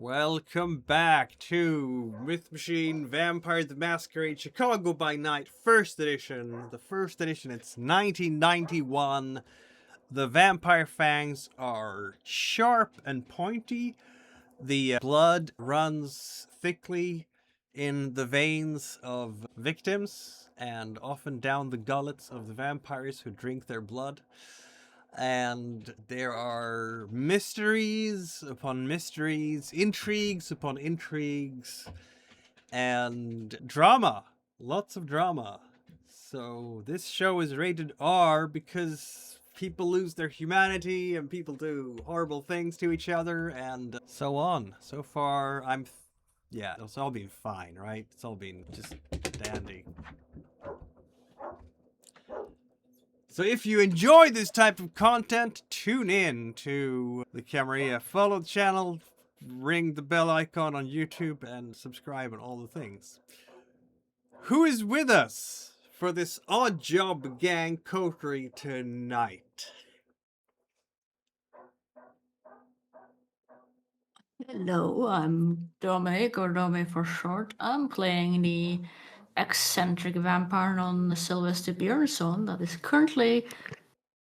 Welcome back to Myth Machine Vampire the Masquerade Chicago by Night First Edition. The first edition, it's 1991. The vampire fangs are sharp and pointy. The blood runs thickly in the veins of victims and often down the gullets of the vampires who drink their blood. And there are mysteries upon mysteries, intrigues upon intrigues, and drama. Lots of drama. So this show is rated R because people lose their humanity and people do horrible things to each other and so on. So far, it's all been fine, right? It's all been just dandy. So if you enjoy this type of content, tune in to the Camarilla. Follow the channel, ring the bell icon on YouTube, and subscribe and all the things. Who is with us for this Odd Job Gang coterie tonight? Hello, I'm Dominic, or Dome for short. I'm playing the eccentric vampire known as Sylvester Björnsson that is currently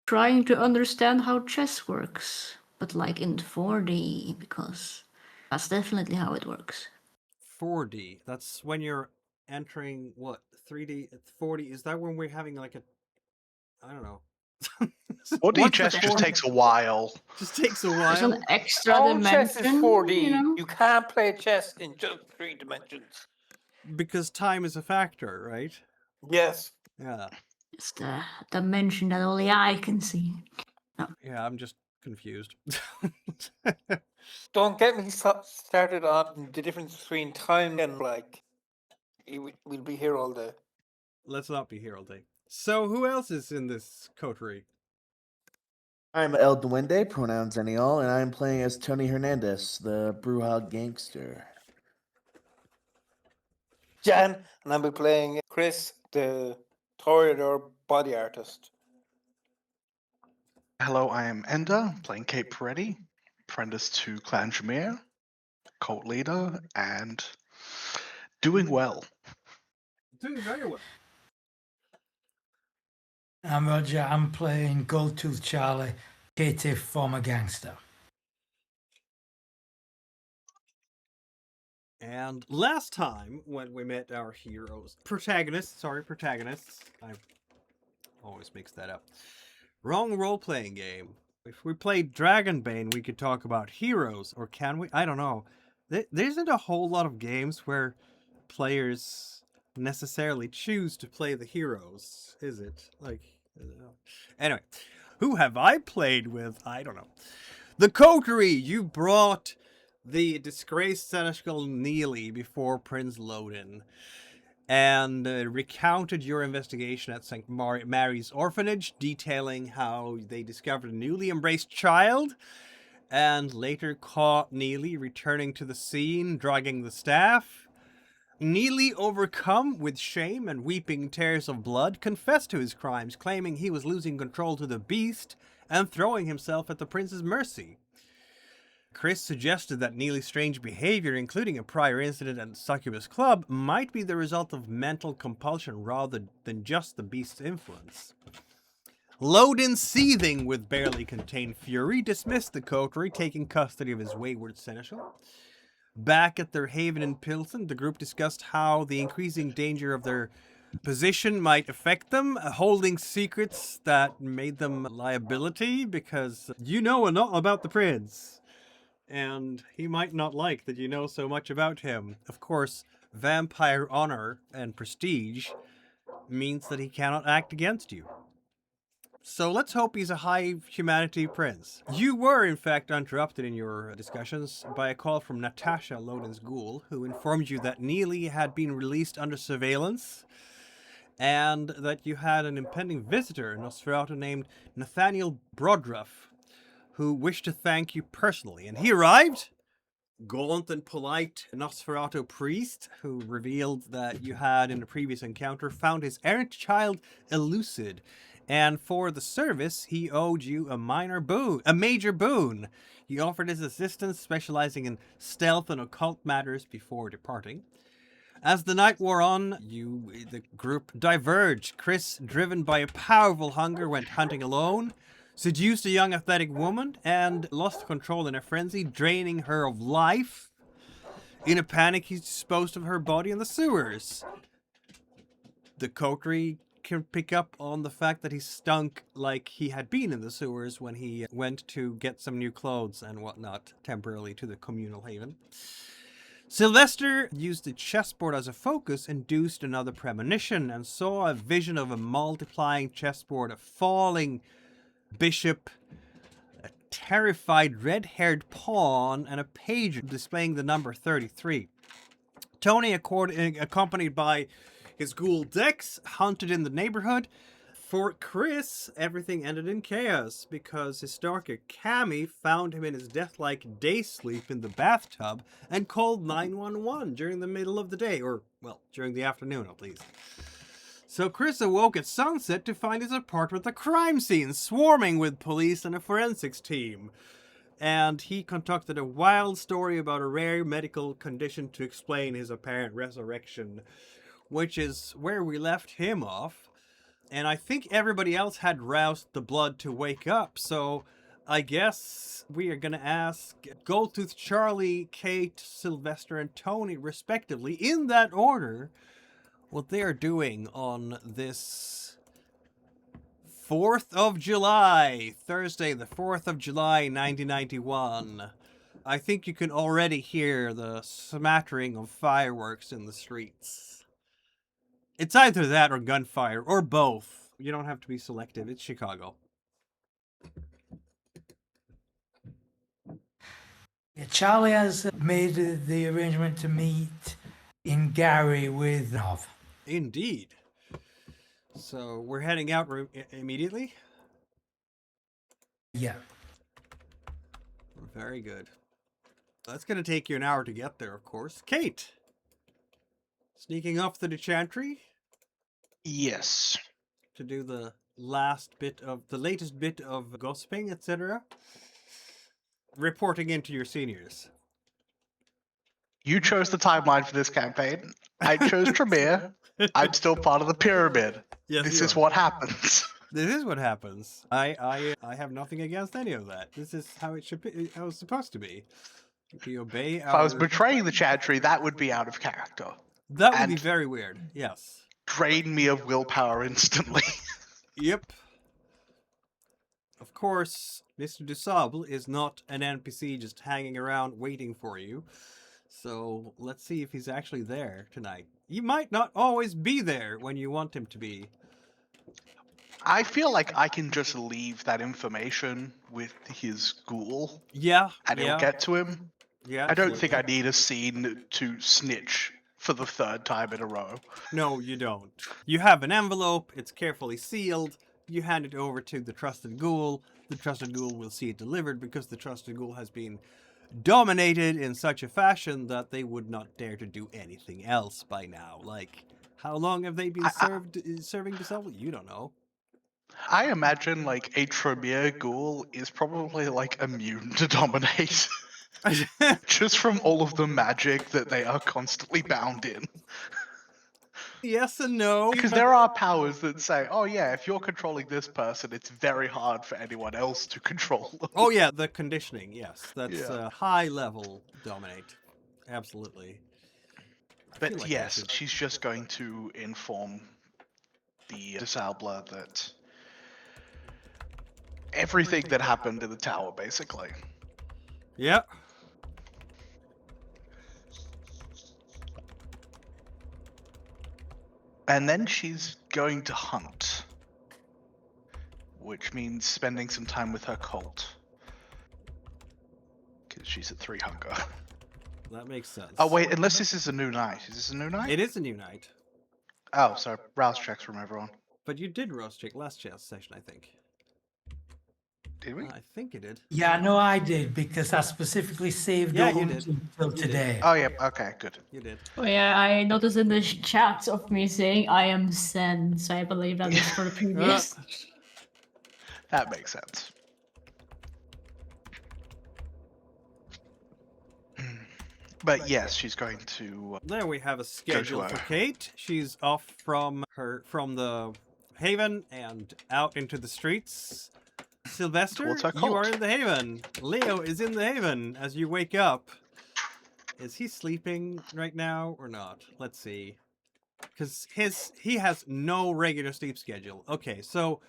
trying to understand how chess works, but like in 4D, because that's definitely how it works. 4D. That's when you're entering, what, 3D, 4D? Is that when we're having like a, I don't know. 4D chess just takes a while. Just takes a There's while. an extra All dimension. chess is 4D. You know? You can't play chess in just 3 dimensions. Because time is a factor, right? Yes. Yeah. It's the dimension that only I can see. Yeah, I'm just confused. Don't get me started on the difference between time and we'll be here all day. Let's not be here all day. So who else is in this coterie? I'm El Duende, pronouns any all, and I'm playing as Tony Hernandez, the Bruja gangster. Jan, and I'll be playing Chris, the Toreador body artist. Hello, I am Ender, playing Kate Peretti, apprentice to Clan Jameer, cult leader, and doing well. Doing very well. I'm Roger. I'm playing Goldtooth Charlie, Katie, former gangster. And last time when we met our protagonists, I always mix that up. Wrong role-playing game. If we played Dragonbane, we could talk about heroes, or can we? I don't know. There isn't a whole lot of games where players necessarily choose to play the heroes, is it? Anyway, who have I played with? I don't know. The coterie, you brought the disgraced seneschal Neely before Prince Lodin and recounted your investigation at St. Mary's Orphanage, detailing how they discovered a newly embraced child and later caught Neely returning to the scene, dragging the staff. Neely, overcome with shame and weeping tears of blood, confessed to his crimes, claiming he was losing control to the beast and throwing himself at the prince's mercy. Chris suggested that Neely's strange behavior, including a prior incident at the Succubus Club, might be the result of mental compulsion rather than just the beast's influence. Lodin, seething with barely contained fury, dismissed the coterie, taking custody of his wayward seneschal. Back at their haven in Pilsen, the group discussed how the increasing danger of their position might affect them, holding secrets that made them a liability because you know a lot about the prince. And he might not like that you know so much about him. Of course, vampire honor and prestige means that he cannot act against you. So let's hope he's a high humanity prince. You were, in fact, interrupted in your discussions by a call from Natasha, Lodin's ghoul, who informed you that Neely had been released under surveillance and that you had an impending visitor, Nosferatu named Nathaniel Brodruff, who wished to thank you personally. And he arrived, gaunt and polite Nosferatu priest, who revealed that you had, in a previous encounter, found his errant child elusive And for the service, he owed you a major boon. He offered his assistance, specializing in stealth and occult matters before departing. As the night wore on, the group diverged. Chris, driven by a powerful hunger, went hunting alone, seduced a young athletic woman, and lost control in a frenzy, draining her of life. In a panic, he disposed of her body in the sewers. The coterie can pick up on the fact that he stunk like he had been in the sewers when he went to get some new clothes and whatnot temporarily to the communal haven. Sylvester used the chessboard as a focus, induced another premonition, and saw a vision of a multiplying chessboard, a falling bishop, a terrified red-haired pawn, and a page displaying the number 33. Tony, accompanied by his ghoul Dex, hunted in the neighborhood. For Chris, everything ended in chaos because his stalker Cammy found him in his death-like day sleep in the bathtub and called 911 during the middle of the day, or, well, during the afternoon at least. So Chris awoke at sunset to find his apartment a crime scene, swarming with police and a forensics team. And he concocted a wild story about a rare medical condition to explain his apparent resurrection, which is where we left him off. And I think everybody else had roused the blood to wake up, so I guess we are going to ask Goldtooth, Charlie, Kate, Sylvester, and Tony, respectively, in that order, what they are doing on this 4th of July, Thursday, the 4th of July, 1991. I think you can already hear the smattering of fireworks in the streets. It's either that or gunfire, or both. You don't have to be selective. It's Chicago. Yeah, Charlie has made the arrangement to meet in Gary with Nov. Indeed. So we're heading out immediately? Yeah. Very good. That's going to take you an hour to get there, of course. Kate! Sneaking off to the chantry Yes. to do the latest bit of gossiping, etc. Reporting into your seniors. You chose the timeline for this campaign. I chose Tremere. I'm still part of the pyramid. Yes, This you is are. what happens. This is what happens. I have nothing against any of that. This is how it should be. How it's supposed to be. We obey If I was our. betraying the chantry, that would be out of character. That would be and- very weird. Yes. Drain me of willpower instantly. Yep. Of course, Mr. DuSable is not an NPC just hanging around waiting for you. So let's see if he's actually there tonight. He might not always be there when you want him to be. I feel like I can just leave that information with his ghoul, Yeah. and yeah, it'll get to him. Yeah. I don't think I absolutely. need a scene to snitch for the 3rd time in a row. No, you don't. You have an envelope. It's carefully sealed. You hand it over to the trusted ghoul. The trusted ghoul will see it delivered because the trusted ghoul has been dominated in such a fashion that they would not dare to do anything else by now. Like, how long have they been serving DuSable? You don't know. I imagine like a Tremere ghoul is probably like immune to dominate. Just from all of the magic that they are constantly bound in. Yes and no. Because there are powers that say, oh yeah, if you're controlling this person, it's very hard for anyone else to control them. Oh yeah, the conditioning. Yes, that's Yeah. high level dominate. Absolutely. I feel But like yes, that's it. she's just going to inform the Disabler that everything that happened in the tower, basically. Yeah. And then she's going to hunt, which means spending some time with her cult. Because she's at 3 hunger. That makes sense. Oh wait, unless this is a new night. Is this a new night? It is a new night. Oh, sorry. Rouse checks from everyone. But you did roast check last chess session, I think. Did we? I think you did. Yeah, no, I did because I specifically saved Yeah, the you hunt did. until You did. today. Oh yeah, okay, good. You did. Oh yeah, I noticed in the chat of me saying I am Zen, so I believe that is for the previous. That makes sense. But yes, she's going to. There we have a schedule her. for Kate. She's off from the haven and out into the streets. Sylvester, Towards her you are cult. in the haven. Leo is in the haven as you wake up. Is he sleeping right now or not? Let's see. Because he has no regular sleep schedule. Okay, so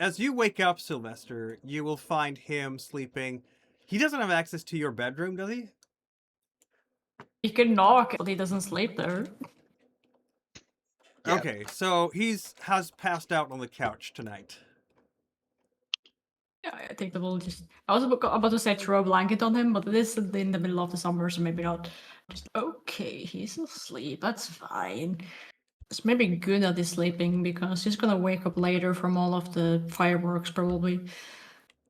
as you wake up, Sylvester, you will find him sleeping. He doesn't have access to your bedroom, does he? He can knock, but he doesn't sleep there. Yeah. Okay, so has passed out on the couch tonight. Yeah, I think that we'll just. I was about to say throw a blanket on him, but it is in the middle of the summer, so maybe not. Just okay, he's asleep. That's fine. It's maybe good that he's sleeping because he's gonna wake up later from all of the fireworks, probably.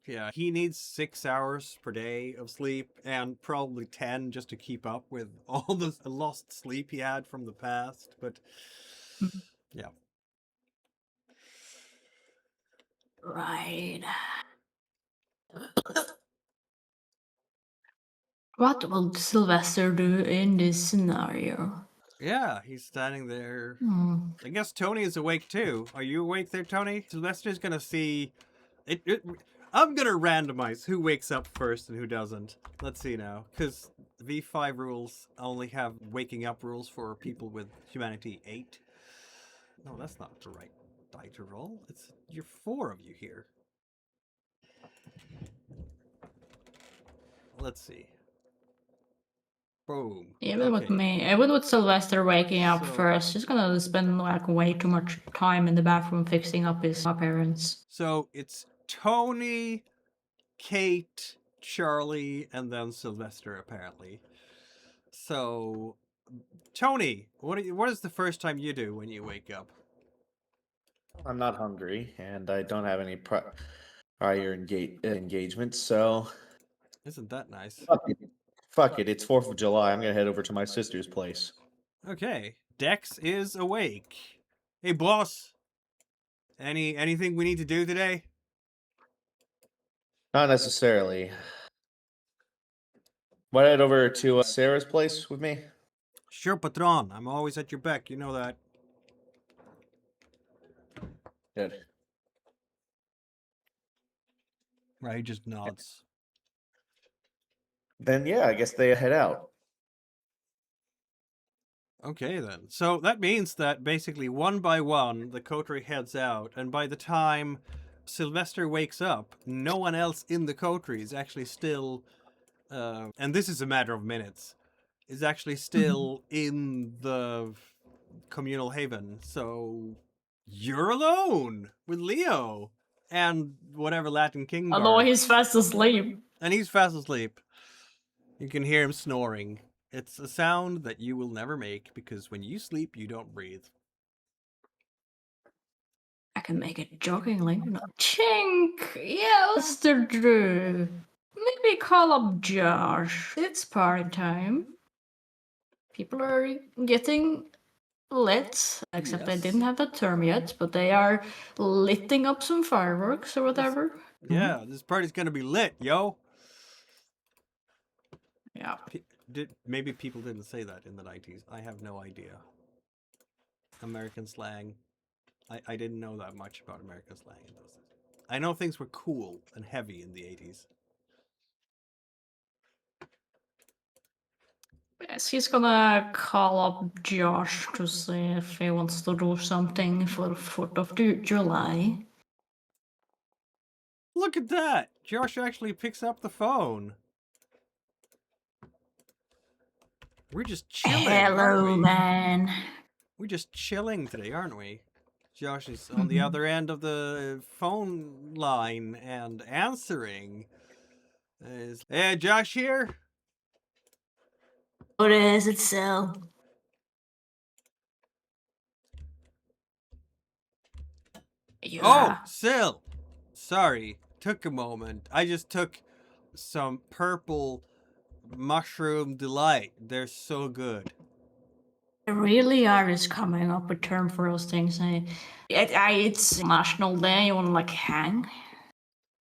Yeah, he needs 6 hours per day of sleep and probably 10 just to keep up with all the lost sleep he had from the past. But yeah. Right. What will Sylvester do in this scenario? Yeah, he's standing there. Hmm. I guess Tony is awake too. Are you awake there, Tony? Sylvester's gonna see I'm gonna randomize who wakes up first and who doesn't. Let's see now, because V5 rules only have waking up rules for people with humanity 8. No, that's not the right die to roll. You're 4 of you here. Let's see. Boom. Even with Okay. me, even with Sylvester waking up So- first, he's gonna spend like way too much time in the bathroom fixing up his appearance. So it's Tony, Kate, Charlie, and then Sylvester apparently. So, Tony, what is the first time you do when you wake up? I'm not hungry, and I don't have any prior engagements, so Isn't that nice? fuck it. Fuck it. It's 4th of July. I'm gonna head over to my sister's place. Okay, Dex is awake. Hey, boss. Anything we need to do today? Not necessarily. Want to head over to Sarah's place with me? Sure, patron. I'm always at your beck. You know that. Good. Right, he just nods. Then yeah, I guess they head out. Okay, then. So that means that basically one by one, the coterie heads out, and by the time Sylvester wakes up, no one else in the coterie is actually still, and this is a matter of minutes, is actually still in the communal haven. So you're alone with Leo and whatever Latin King. Although he's fast asleep. And he's fast asleep. You can hear him snoring. It's a sound that you will never make because when you sleep, you don't breathe. I can make it jokingly. No. Chink! Yeah, Mr. Drew. Maybe call up Josh. It's party time. People are getting lit, except they Yes. didn't have that term yet, but they are lighting up some fireworks or whatever. Yeah, this party's gonna be lit, yo. Yeah. Maybe people didn't say that in the 90s. I have no idea. American slang. I didn't know that much about American slang in those days. I know things were cool and heavy in the 80s. Yes, he's gonna call up Josh to see if he wants to do something for 4th of July. Look at that! Josh actually picks up the phone. We're just chilling. Hello, aren't we? man. We're just chilling today, aren't we? Josh is on the other end of the phone line and answering. Hey, Josh here? What is it, Sil? Yeah. Oh, Sil! Sorry, took a moment. I just took some purple mushroom delight. They're so good. They really are just coming up with term for those things. It's National Day. You want to like hang?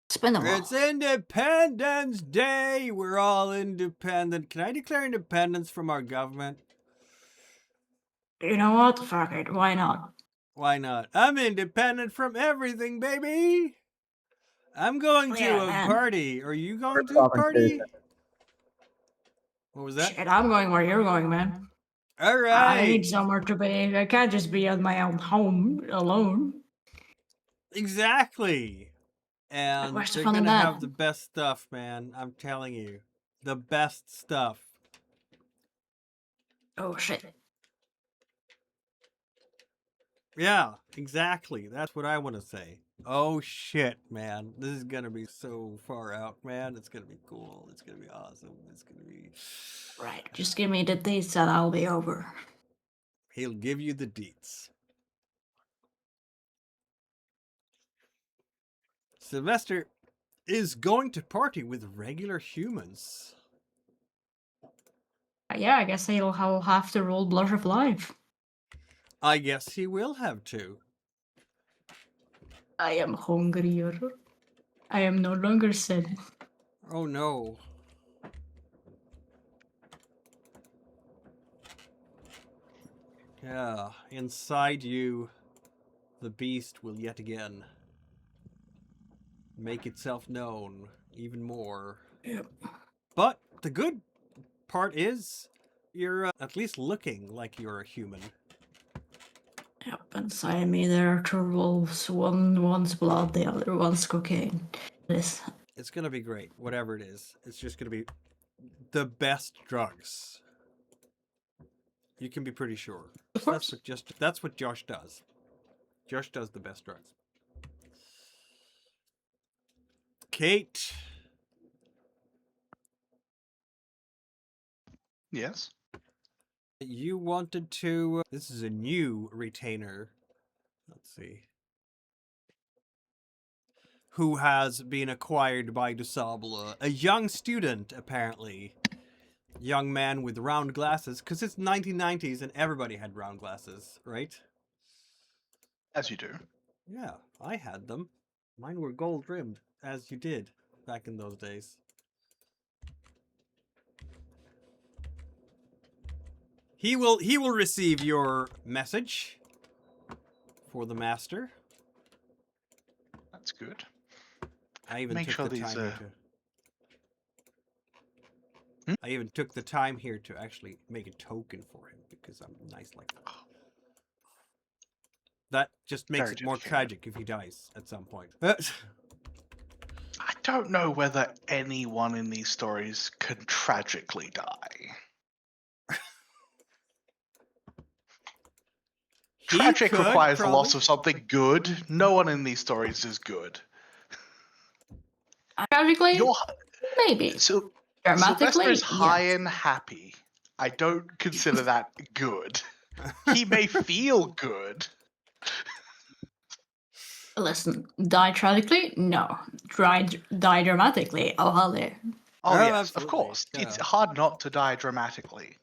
It's been a while. It's Independence Day. We're all independent. Can I declare independence from our government? You know what? Fuck it. Why not? Why not? I'm independent from everything, baby. I'm going to Yeah, a man. party. Are you going to a party? What was that? Shit, I'm going where you're going, man. All I right. need somewhere to be. I can't just be at my own home alone. Exactly. And where's the they're fun in gonna that? have the best stuff, man. I'm telling you. The best stuff. Oh shit. Yeah, exactly. That's what I want to say. Oh shit, man. This is gonna be so far out, man. It's gonna be cool. It's gonna be awesome. It's gonna be... Right, just give me the dates and I'll be over. He'll give you the deets. Sylvester is going to party with regular humans. Yeah, I guess I'll have to roll Blush of Life. I guess he will have to. I am hungrier. I am no longer sad. Oh no. Yeah, inside you, the beast will yet again make itself known even more. Yep. But the good part is, you're at least looking like you're a human. Yep, inside me there are two wolves. One's blood, the other one's cocaine. This. It's gonna be great, whatever it is. It's just gonna be the best drugs. You can be pretty sure. Of course. That's what Josh does. Josh does the best drugs. Kate. Yes. You wanted to... this is a new retainer. Let's see. Who has been acquired by DeSable. A young student, apparently. Young man with round glasses. Because it's 1990s and everybody had round glasses, right? As you do. Yeah, I had them. Mine were gold rimmed, as you did back in those days. He will receive your message for the master. That's good. I even Make took sure the these, time here to... I even took the time here to actually make a token for him because I'm nice like that. That just makes Very it more dedicated. tragic if he dies at some point. I don't know whether anyone in these stories can tragically die. Tragic could, requires the loss probably. of something good. No one in these stories is good. Tragically, You're maybe. so Dramatically, Sylvester is high yes. and happy. I don't consider that good. He may feel good. Listen, die tragically? No. Die dramatically? Oh, holly. Oh, Oh, yes, of absolutely, course. yeah. It's hard not to die dramatically.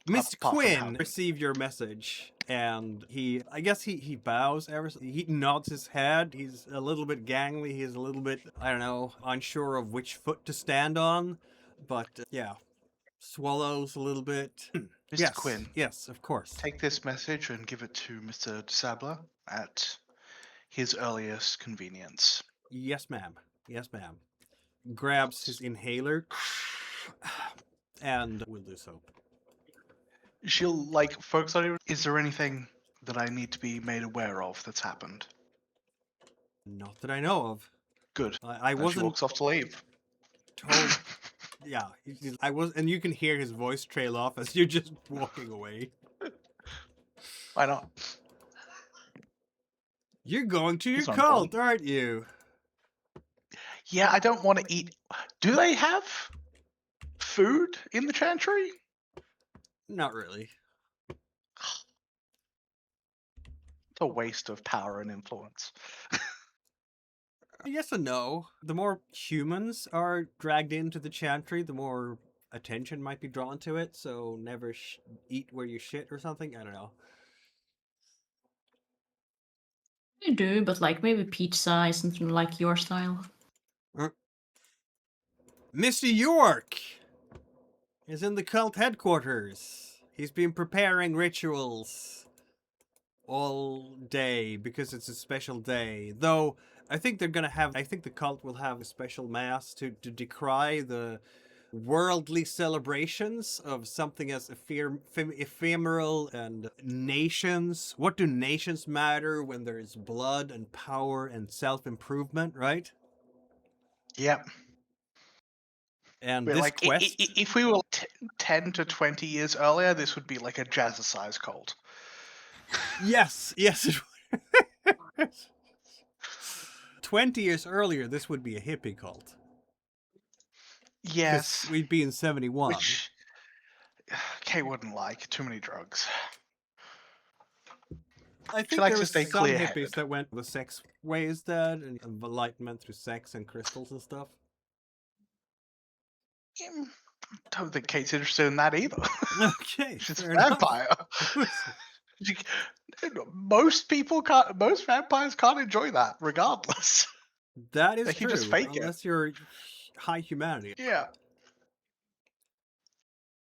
Miss Apart from Quinn how- received your message, and I guess he bows he nods his head. He's a little bit gangly. He's a little bit, I don't know, unsure of which foot to stand on. But, yeah, swallows a little bit. Mr. Yes, Quinn, yes, of course. take this message and give it to Mr. DeSabler at his earliest convenience. Yes, ma'am. Yes, ma'am. Grabs his inhaler, and will do so. She'll, like, focus on it. Is there anything that I need to be made aware of that's happened? Not that I know of. Good. I And she wasn't walks off to leave. told. Yeah, I was, and you can hear his voice trail off as you're just walking away. Why not? You're going to your He's on cult, board. aren't you? Yeah, I don't want to eat. Do they have food in the chantry? Not really. It's a waste of power and influence. Yes and no. The more humans are dragged into the chantry, the more attention might be drawn to it. So never eat where you shit or something. I don't know. You do, but like maybe peach size, something like your style. Mr. York is in the cult headquarters. He's been preparing rituals all day because it's a special day. Though I think they're gonna have. I think the cult will have a special mass to decry the worldly celebrations of something as ephemeral and nations. What do nations matter when there is blood and power and self-improvement, right? Yep. And We're this like, quest, if we were 10 to 20 years earlier, this would be like a jazzercise cult. yes, it would. 20 years earlier, this would be a hippie cult. Yes. Because we'd be in 71. Which Kay wouldn't like. Too many drugs. I She think likes there to was stay some clear-headed. hippies that went the sex way instead, and enlightenment through sex and crystals and stuff. Don't think Kate's interested in that either. Okay, She's a fair enough. vampire. Most people can't. Most vampires can't enjoy that, regardless. That is They can true, just fake it. unless you're high humanity. Yeah.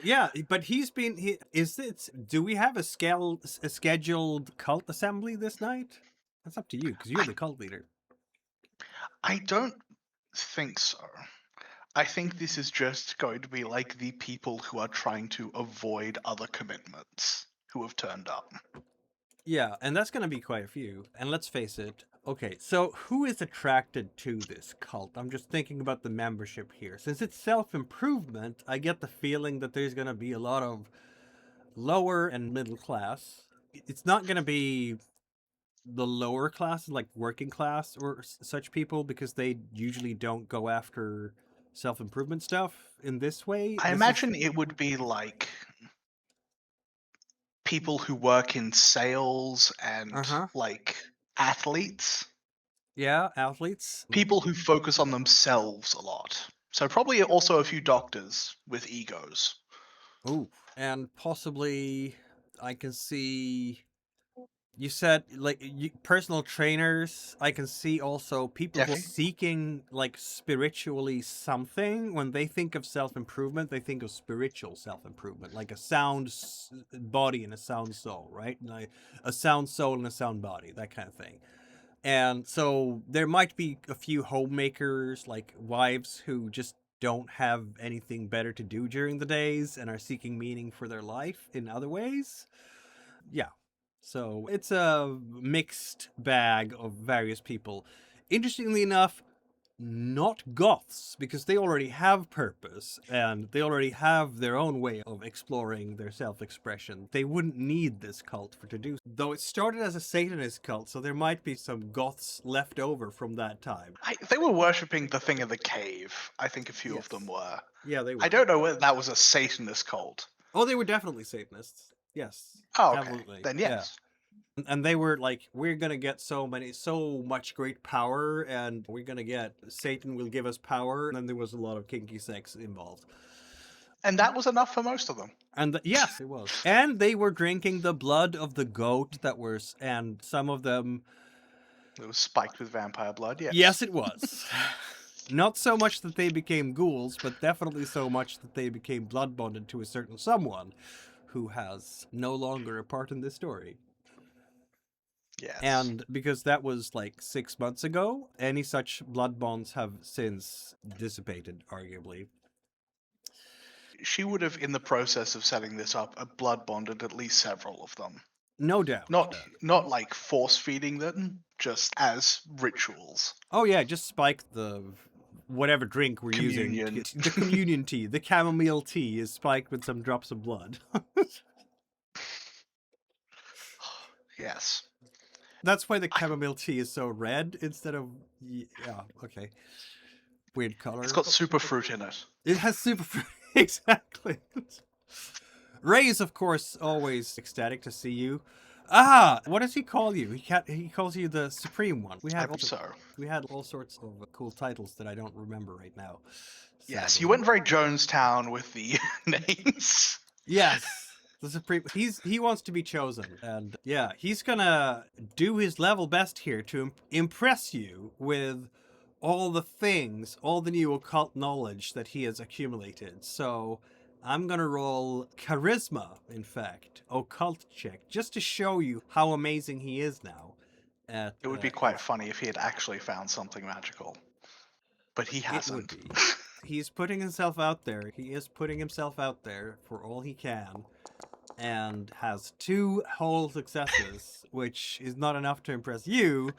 Yeah, but he's been. Do we have a scheduled cult assembly this night? That's up to you, because you're the cult leader. I don't think so. I think this is just going to be like the people who are trying to avoid other commitments who have turned up. Yeah, and that's going to be quite a few. And let's face it. Okay, so who is attracted to this cult? I'm just thinking about the membership here. Since it's self-improvement, I get the feeling that there's going to be a lot of lower and middle class. It's not going to be the lower class, like working class or such people, because they usually don't go after self-improvement stuff in this way. I This imagine is- it would be like people who work in sales and Uh-huh. like athletes. Yeah, athletes. People who focus on themselves a lot. So probably also a few doctors with egos. Oh, and possibly I can see. You said like personal trainers. I can see also people who are Definitely. seeking like spiritually something. When they think of self-improvement, they think of spiritual self-improvement, like a sound body and a sound soul, right? Like a sound soul and a sound body, that kind of thing. And so there might be a few homemakers, like wives who just don't have anything better to do during the days and are seeking meaning for their life in other ways. Yeah. So it's a mixed bag of various people. Interestingly enough, not goths, because they already have purpose and they already have their own way of exploring their self-expression. They wouldn't need this cult to do. Though it started as a Satanist cult, so there might be some goths left over from that time. They were worshipping the thing in the cave. I think a few Yes. of them were. Yeah, they were. I don't know whether that was a Satanist cult. Oh, they were definitely Satanists. Yes. Oh, okay. Absolutely. Then Yeah. yes. And they were like, we're gonna get so much great power, and we're gonna get Satan will give us power. And then there was a lot of kinky sex involved. And that was enough for most of them. And yes, it was. And they were drinking the blood of the goat and some of them. It was spiked with vampire blood, yes. Yes, it was. Not so much that they became ghouls, but definitely so much that they became blood bonded to a certain someone who has no longer a part in this story. Yes. And because that was like 6 months ago, any such blood bonds have since dissipated, arguably. She would have, in the process of setting this up, blood bonded at least several of them. No doubt. Not like force feeding them, just as rituals. Oh yeah, just spike the whatever drink we're Communion. using. The communion tea. The chamomile tea is spiked with some drops of blood. Yes. That's why the chamomile tea is so red instead of... Yeah, okay. Weird color. It's got super fruit in it. It has super fruit. Exactly. Ray is, of course, always ecstatic to see you. Ah, what does he call you? He calls you the Supreme One. I hope so. We had all sorts of cool titles that I don't remember right now. Yes, sadly. you went very Jonestown with the names. Yes. The Supreme. He wants to be chosen, and yeah, he's gonna do his level best here to impress you with all the things, all the new occult knowledge that he has accumulated. So I'm gonna roll charisma, in fact, occult check, just to show you how amazing he is now. It would be quite funny if he had actually found something magical. But he It would hasn't. be. He's putting himself out there. He is putting himself out there for all he can, and has 2 whole successes, which is not enough to impress you.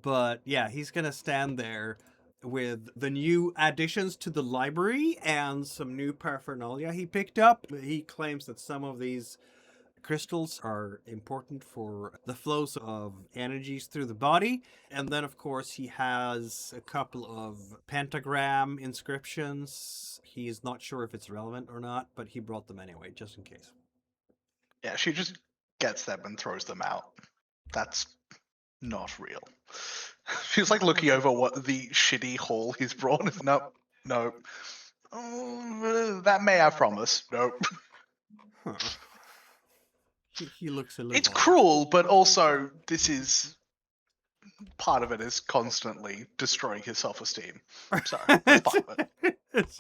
But yeah, he's gonna stand there with the new additions to the library and some new paraphernalia he picked up. He claims that some of these crystals are important for the flows of energies through the body. And then, of course, he has a couple of pentagram inscriptions. He is not sure if it's relevant or not, but he brought them anyway, just in case. Yeah, she just gets them and throws them out. That's not real. She's like looking over what the shitty haul he's brought. Nope. Nope. Oh, that may have promise. Nope. Huh. He looks a little It's odd. cruel, but also this is part of it is constantly destroying his self-esteem. So that's part of it.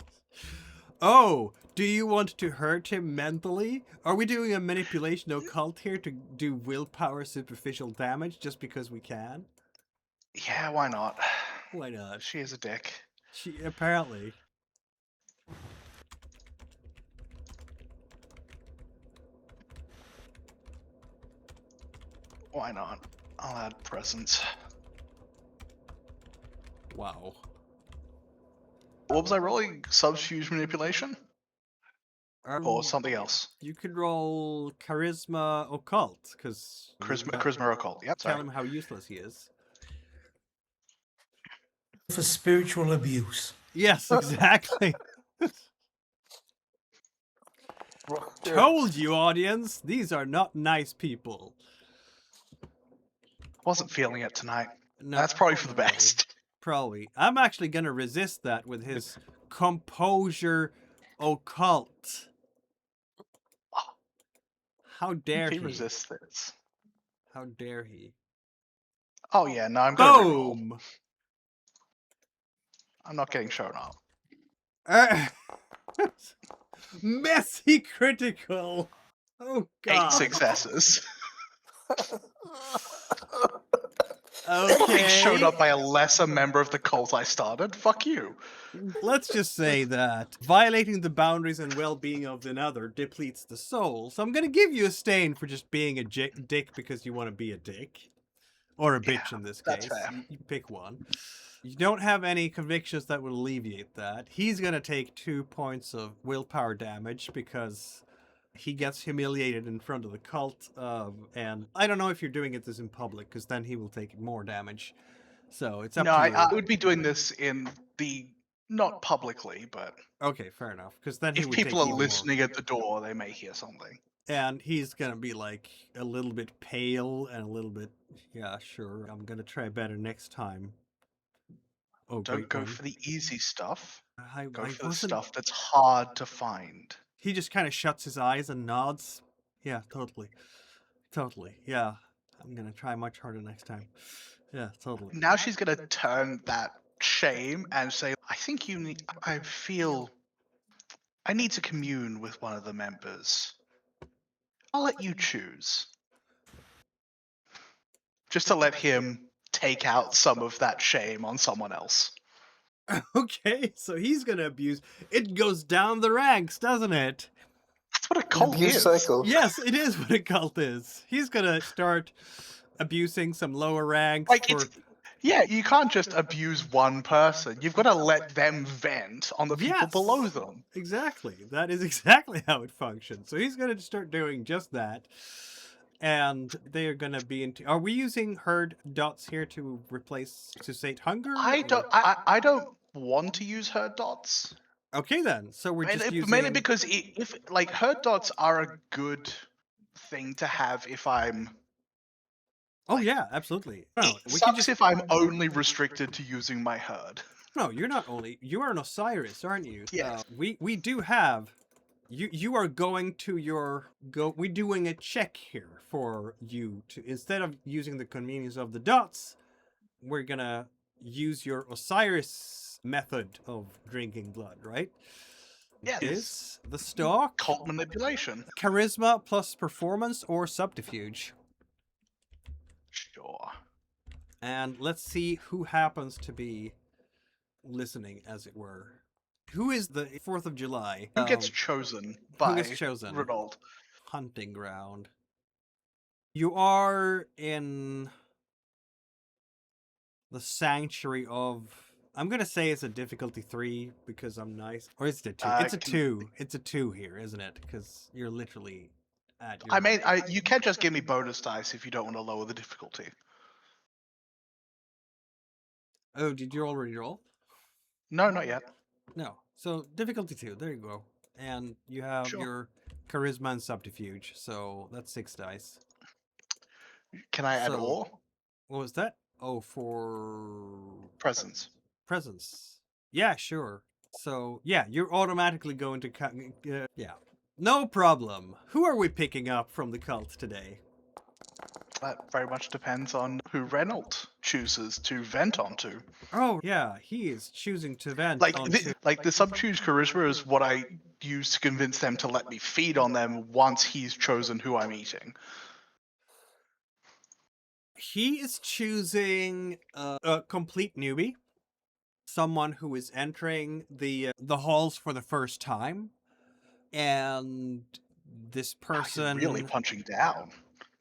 Oh, do you want to hurt him mentally? Are we doing a manipulation occult here to do willpower superficial damage just because we can? Yeah, why not? Why not? She is a dick. She apparently. Why not? I'll add presents. Wow. What was I rolling? Subterfuge manipulation? Or something else? You could roll charisma occult, because Charisma occult. Yep, tell sorry. him how useless he is. For spiritual abuse. Yes, exactly. Told you, audience, these are not nice people. Wasn't feeling it tonight. No, That's probably for the no, best. Probably. I'm actually gonna resist that with his composure occult. How dare He he? resists this. How dare he? Oh yeah, no, I'm gonna reroll. Boom! I'm not getting shown up. Messy critical. Oh 8 god. successes. Okay. Being shown up by a lesser member of the cult I started. Fuck you. Let's just say that violating the boundaries and well-being of another depletes the soul. So I'm gonna give you a stain for just being a dick because you want to be a dick. Or a bitch Yeah, in this that's case. fair. You pick one. You don't have any convictions that will alleviate that. He's gonna take 2 points of willpower damage because he gets humiliated in front of the cult. And I don't know if you're doing this in public, because then he will take more damage. So it's up No, to you. I would be doing this in the not publicly, but Okay, fair enough. Because then he if would people take are even more. listening at the door, they may hear something. And he's gonna be like a little bit pale and a little bit, yeah, sure, I'm gonna try better next time. Oh, Don't great go one. for the easy stuff. Go I for the wasn't. stuff that's hard to find. He just kind of shuts his eyes and nods. Yeah, totally. Totally. Yeah. I'm gonna try much harder next time. Yeah, totally. Now she's gonna turn that shame and say, I think you need I need to commune with one of the members. I'll let you choose. Just to let him take out some of that shame on someone else. Okay, so he's gonna abuse. It goes down the ranks, doesn't it? That's what a cult Abuse is. cycle. Yes, it is what a cult is. He's gonna start abusing some lower ranks. Like for... yeah, you can't just abuse one person. You've got to let them vent on the people Yes. below them. Exactly. That is exactly how it functions. So he's going to start doing just that. And they are going to be into... Are we using herd dots here to replace to sate hunger? I don't want to use herd dots. Okay then. So we're just using... Mainly because if like herd dots are a good thing to have if I'm... Oh yeah, absolutely. No, It sucks if I'm only restricted to using my herd. No, you're not only... You are an Osiris, aren't you? Yes. We do have... You are going to your... We're doing a check here for you to... Instead of using the convenience of the dots, we're gonna use your Osiris method of drinking blood, right? Yes. Is the stalk Cult manipulation. charisma plus performance or subterfuge? Sure. And let's see who happens to be listening, as it were. Who is the 4th of July? Who gets chosen who by gets chosen? Ronald? Hunting ground. You are in the sanctuary of. I'm gonna say it's a difficulty 3 because I'm nice. Or is it a 2? It's a 2. It's a 2 here, isn't it? Because you're literally at your. I mean, you can't just give me bonus dice if you don't want to lower the difficulty. Oh, did you already roll? No, not yet. No. So difficulty 2. There you go. And you have Sure. your charisma and subterfuge. So that's 6 dice. Can I add So- or? What was that? Oh, for Presence. presence. Yeah, sure. So, yeah, you're automatically going to yeah. No problem. Who are we picking up from the cult today? That very much depends on who Reynolds chooses to vent onto. Oh, yeah, he is choosing to vent Like onto... the sub-choose charisma is what I use to convince them to let me feed on them once he's chosen who I'm eating. He is choosing a complete newbie. Someone who is entering the halls for the first time. And this person... He's really punching down.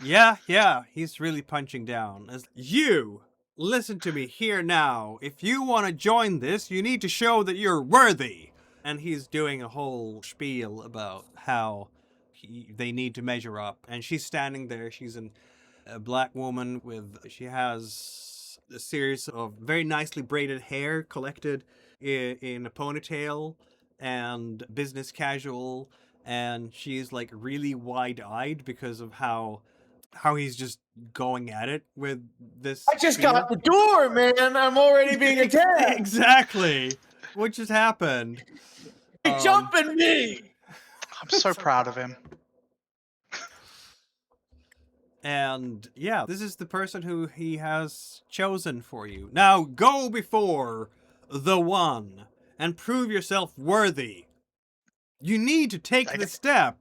Yeah, he's really punching down. As you, listen to me here now. If you want to join this, you need to show that you're worthy. And he's doing a whole spiel about how they need to measure up. And she's standing there. She's a black woman she has a series of very nicely braided hair collected in a ponytail and business casual. And she's like really wide-eyed because of how he's just going at it with this. I just spiel. got the door, man. I'm already being attacked. Exactly. What just happened? Hey, jump at me. I'm so proud of him. And yeah, this is the person who he has chosen for you. Now go before the one and prove yourself worthy. You need to take the step.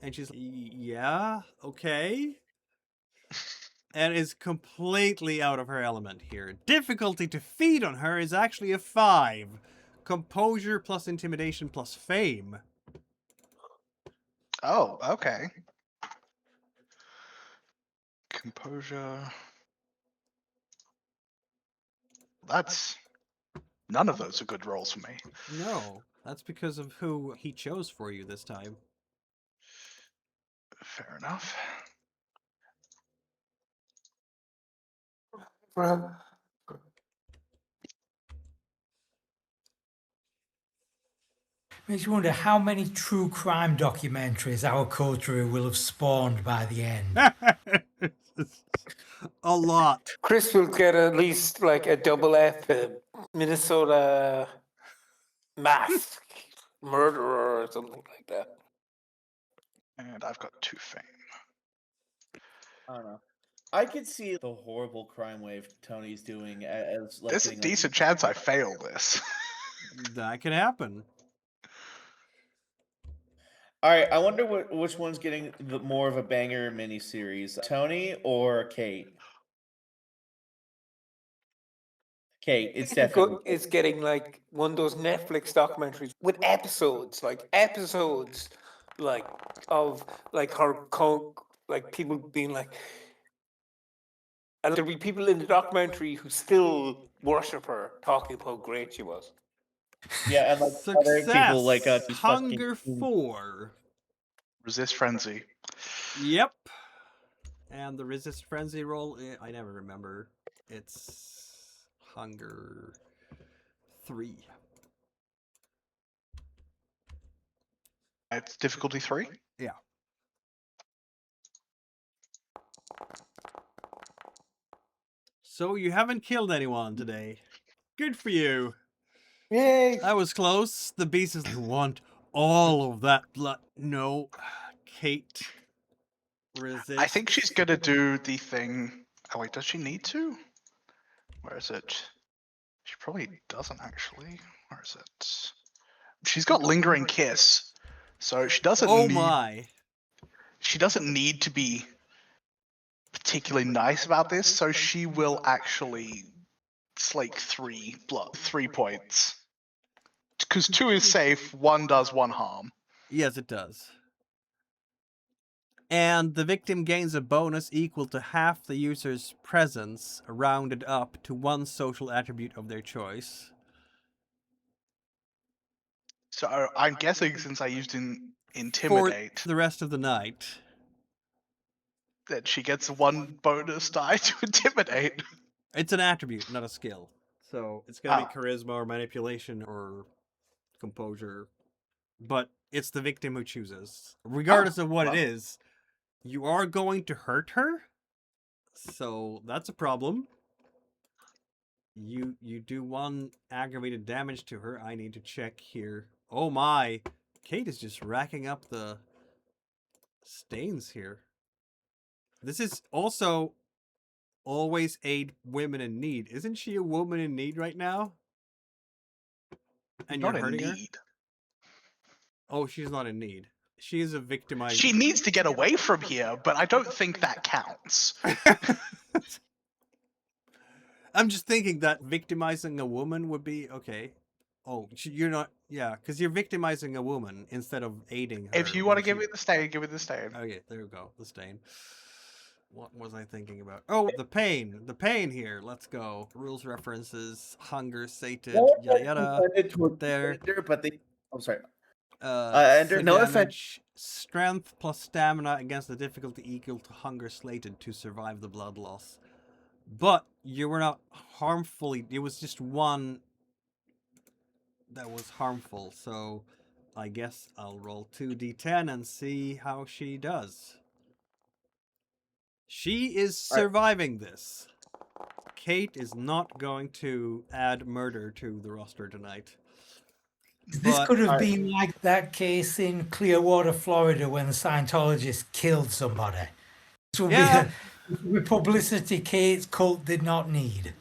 And she's like, yeah, okay. And is completely out of her element here. Difficulty to feed on her is actually a 5. Composure plus intimidation plus fame. Oh, okay. Composure. None of those are good rolls for me. No, that's because of who he chose for you this time. Fair enough. Makes you wonder how many true crime documentaries our culture will have spawned by the end. A lot. Chris will get at least like a double F, Minnesota mass murderer or something like that. And I've got 2 fame. I don't know. I could see the horrible crime wave Tony's doing as like. There's a getting, decent chance I fail this. That could happen. All right, I wonder which one's getting more of a banger miniseries, Tony or Kate? Kate, it's definitely. It's getting like one of those Netflix documentaries with episodes, like of like her like people being like, and there'll be people in the documentary who still worship her, talking about how great she was. Yeah, and like other Success. people like Hunger 4. Resist frenzy. Yep. And the resist frenzy roll, I never remember. It's hunger 3. It's difficulty 3. Yeah. So you haven't killed anyone today. Good for you. Yay! That was close. The beast is like, I want all of that blood. No. Kate. Resist. I think she's gonna do the thing. Oh wait, does she need to? Where is it? She probably doesn't actually. Where is it? She's got lingering kiss, so she doesn't Oh need. my. She doesn't need to be particularly nice about this, so she will actually slake 3 points. Because 2 is safe, 1 does 1 harm. Yes, it does. And the victim gains a bonus equal to half the user's presence, rounded up to 1 social attribute of their choice. So I'm guessing since I used For intimidate, the rest of the night. that she gets 1 bonus die to intimidate. It's an attribute, not a skill. So it's going to be charisma or manipulation or composure. But it's the victim who chooses. Regardless of what it is, you are going to hurt her. So that's a problem. You do 1 aggravated damage to her. I need to check here. Oh my. Kate is just racking up the stains here. This is also always aid women in need. Isn't she a woman in need right now? And Not you're in hurting her? need. Oh, she's not in need. She is a victimized. She needs to get away from here, but I don't think that counts. I'm just thinking that victimizing a woman would be okay. Oh, you're not. Yeah, because you're victimizing a woman instead of aiding her. If you want to when give she- it the stain, give it the stain. Okay, there we go. The stain. What was I thinking about? Oh, the pain. The pain here. Let's go. Rules references. Hunger, sated, No yada offense yada. intended towards There. Ender, but they. I'm sorry. Food no offense. damage, strength plus stamina against the difficulty equal to hunger slated to survive the blood loss. But you were not harmfully. It was just 1 that was harmful. So I guess I'll roll 2d10 and see how she does. She is surviving this. Kate is not going to add murder to the roster tonight. This But could have been like that case in Clearwater, Florida, when the Scientologist killed somebody. This would Yeah. be a publicity Kate's cult did not need.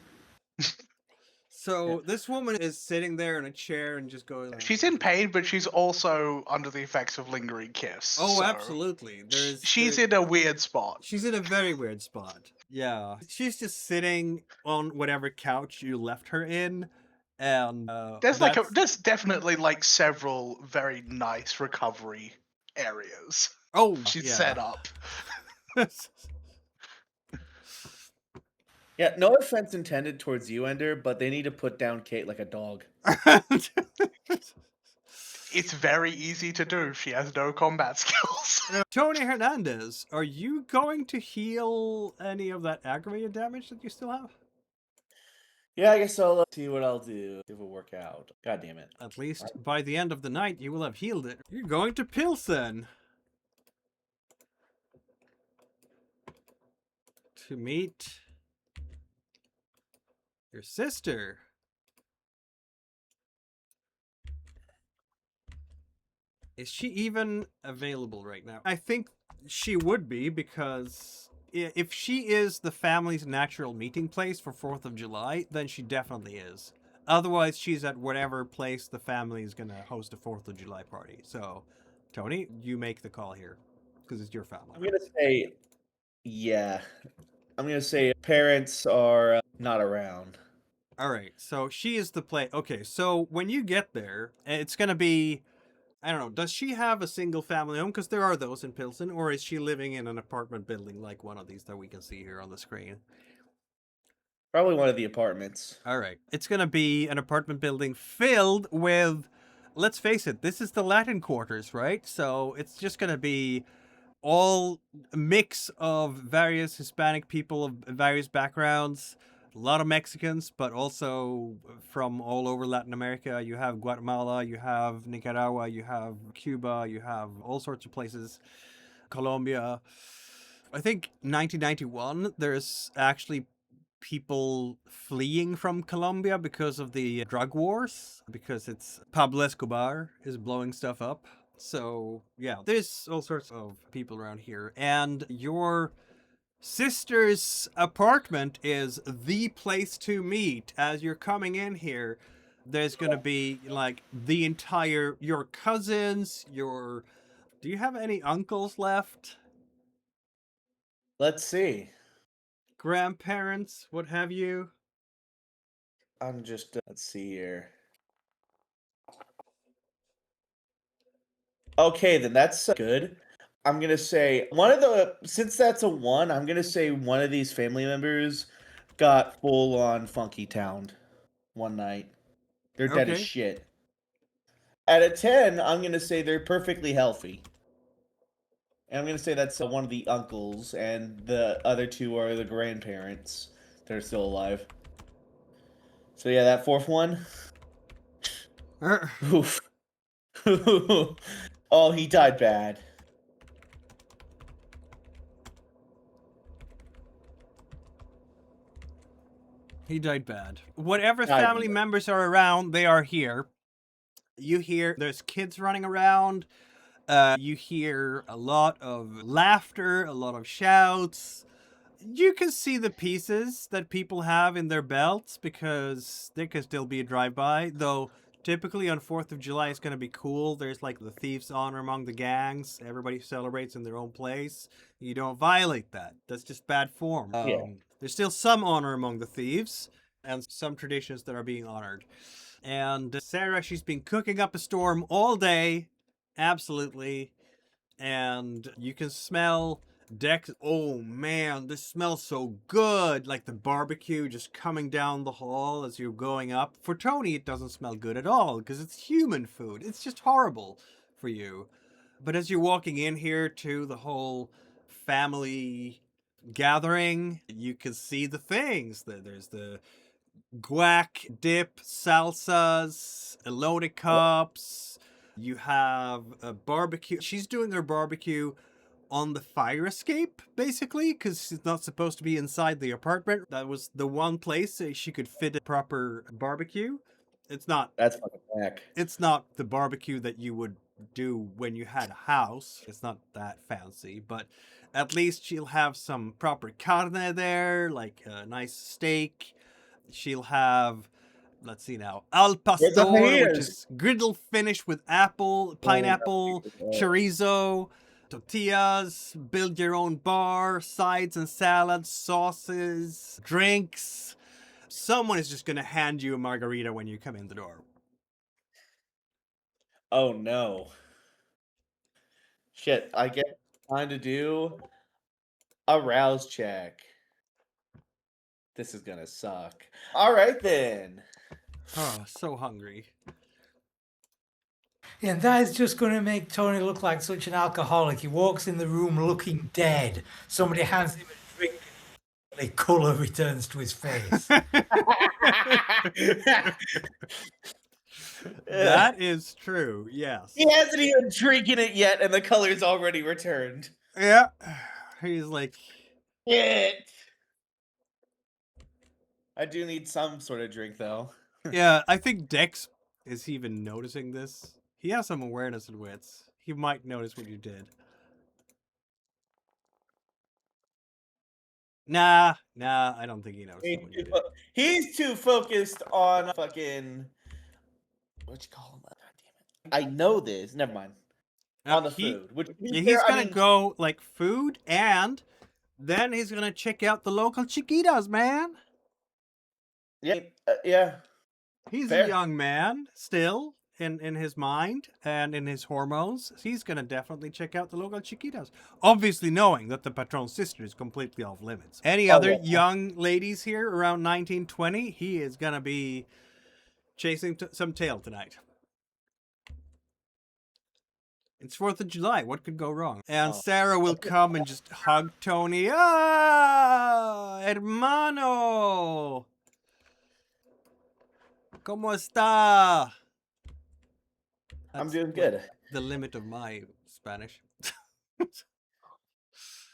so this woman is sitting there in a chair and just going. She's in pain, but she's also under the effects of lingering kiss. Oh, so absolutely. she's in a weird spot. She's in a very weird spot. Yeah. She's just sitting on whatever couch you left her in. And There's definitely like several very nice recovery areas she's set up. Yeah, no offense intended towards you, Ender, but they need to put down Kate like a dog. It's very easy to do. She has no combat skills. Tony Hernandez, are you going to heal any of that aggravated damage that you still have? Yeah, I guess I'll see what I'll do if it will work out. God damn it. At least by the end of the night, you will have healed it. You're going to Pilsen to meet your sister. Is she even available right now? I think she would be, because if she is the family's natural meeting place for 4th of July, then she definitely is. Otherwise, she's at whatever place the family is going to host a 4th of July party. So, Tony, you make the call here, because it's your family. I'm going to say, yeah. I'm going to say parents are not around. All right, so she is the play. Okay, so when you get there, it's going to be, I don't know, does she have a single family home? Because there are those in Pilsen, or is she living in an apartment building like one of these that we can see here on the screen? Probably one of the apartments. All right, it's going to be an apartment building filled with, let's face it, this is the Latin quarters, right? So it's just going to be all a mix of various Hispanic people of various backgrounds. A lot of Mexicans, but also from all over Latin America. You have Guatemala, you have Nicaragua, you have Cuba, you have all sorts of places. Colombia. I think 1991, there's actually people fleeing from Colombia because of the drug wars, because it's Pablo Escobar is blowing stuff up. So, yeah, there's all sorts of people around here. And your Sister's apartment is the place to meet. As you're coming in here, there's gonna be like the entire your cousins, your do you have any uncles left? Let's see. Grandparents, what have you? I'm just let's see here. Okay, then that's good. I'm gonna say since that's a one, I'm gonna say one of these family members got full on funky towned one night. They're dead as Okay. shit. At a 10, I'm gonna say they're perfectly healthy. And I'm gonna say that's one of the uncles, and the other two are the grandparents that are still alive. So yeah, that fourth one. Oof. Oh, he died bad. He died bad. Whatever Died family bad. members are around, they are here. You hear there's kids running around. You hear a lot of laughter, a lot of shouts. You can see the pieces that people have in their belts because there can still be a drive-by. Though typically on 4th of July it's going to be cool. There's like the thieves' honor among the gangs. Everybody celebrates in their own place. You don't violate that. That's just bad form. Yeah. There's still some honor among the thieves and some traditions that are being honored. And Sarah, she's been cooking up a storm all day. Absolutely. And you can smell Dex. Oh man, this smells so good. Like the barbecue just coming down the hall as you're going up. For Tony, it doesn't smell good at all because it's human food. It's just horrible for you. But as you're walking in here to the whole family gathering, you can see the things. There's the guac dip, salsas, elote cups. You have a barbecue. She's doing her barbecue on the fire escape, basically, because she's not supposed to be inside the apartment. That was the one place that she could fit a proper barbecue. It's not That's fucking whack. it's not the barbecue that you would do when you had a house. It's not that fancy, but at least she'll have some proper carne there, like a nice steak. She'll have, let's see now, al Where's the pastor, which fajitas? is griddle finished with apple, pineapple, chorizo, tortillas, build your own bar, sides and salads, sauces, drinks. Someone is just going to hand you a margarita when you come in the door. Oh no. Shit, I get time to do a rouse check. This is gonna suck. Alright then. Oh, so hungry. And that is just going to make Tony look like such an alcoholic. He walks in the room looking dead. Somebody hands him a drink, and the colour returns to his face. That is true, yes. He hasn't even drinking it yet, and the color's already returned. Yeah. He's like, Shit. I do need some sort of drink, though. yeah, I think Dex is even noticing this. He has some awareness and wits. He might notice what you did. Nah, I don't think he noticed what you did. He's too focused on fucking. What you call him? God damn it! I know this. Never mind. On the food. Which, Yeah, he's gonna go like food, and then he's gonna check out the local chiquitas, man. Yeah, yeah. He's Fair. a young man still in his mind and in his hormones. He's gonna definitely check out the local chiquitas, obviously knowing that the patron's sister is completely off limits. Any other young ladies here around 1920, he is gonna be chasing some tail tonight. It's 4th of July. What could go wrong? And Sarah will come and just hug Tony. Ah, hermano. ¿Cómo está? I'm That's doing good. the limit of my Spanish.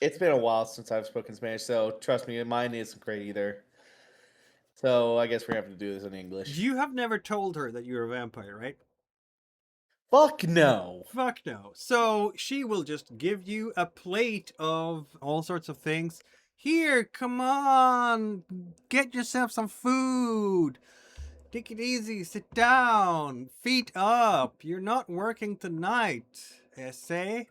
It's been a while since I've spoken Spanish, so trust me, mine isn't great either. So I guess we're having to do this in English. You have never told her that you're a vampire, right? Fuck no. Fuck no. So she will just give you a plate of all sorts of things. Here, come on. Get yourself some food. Take it easy. Sit down. Feet up. You're not working tonight. Essay?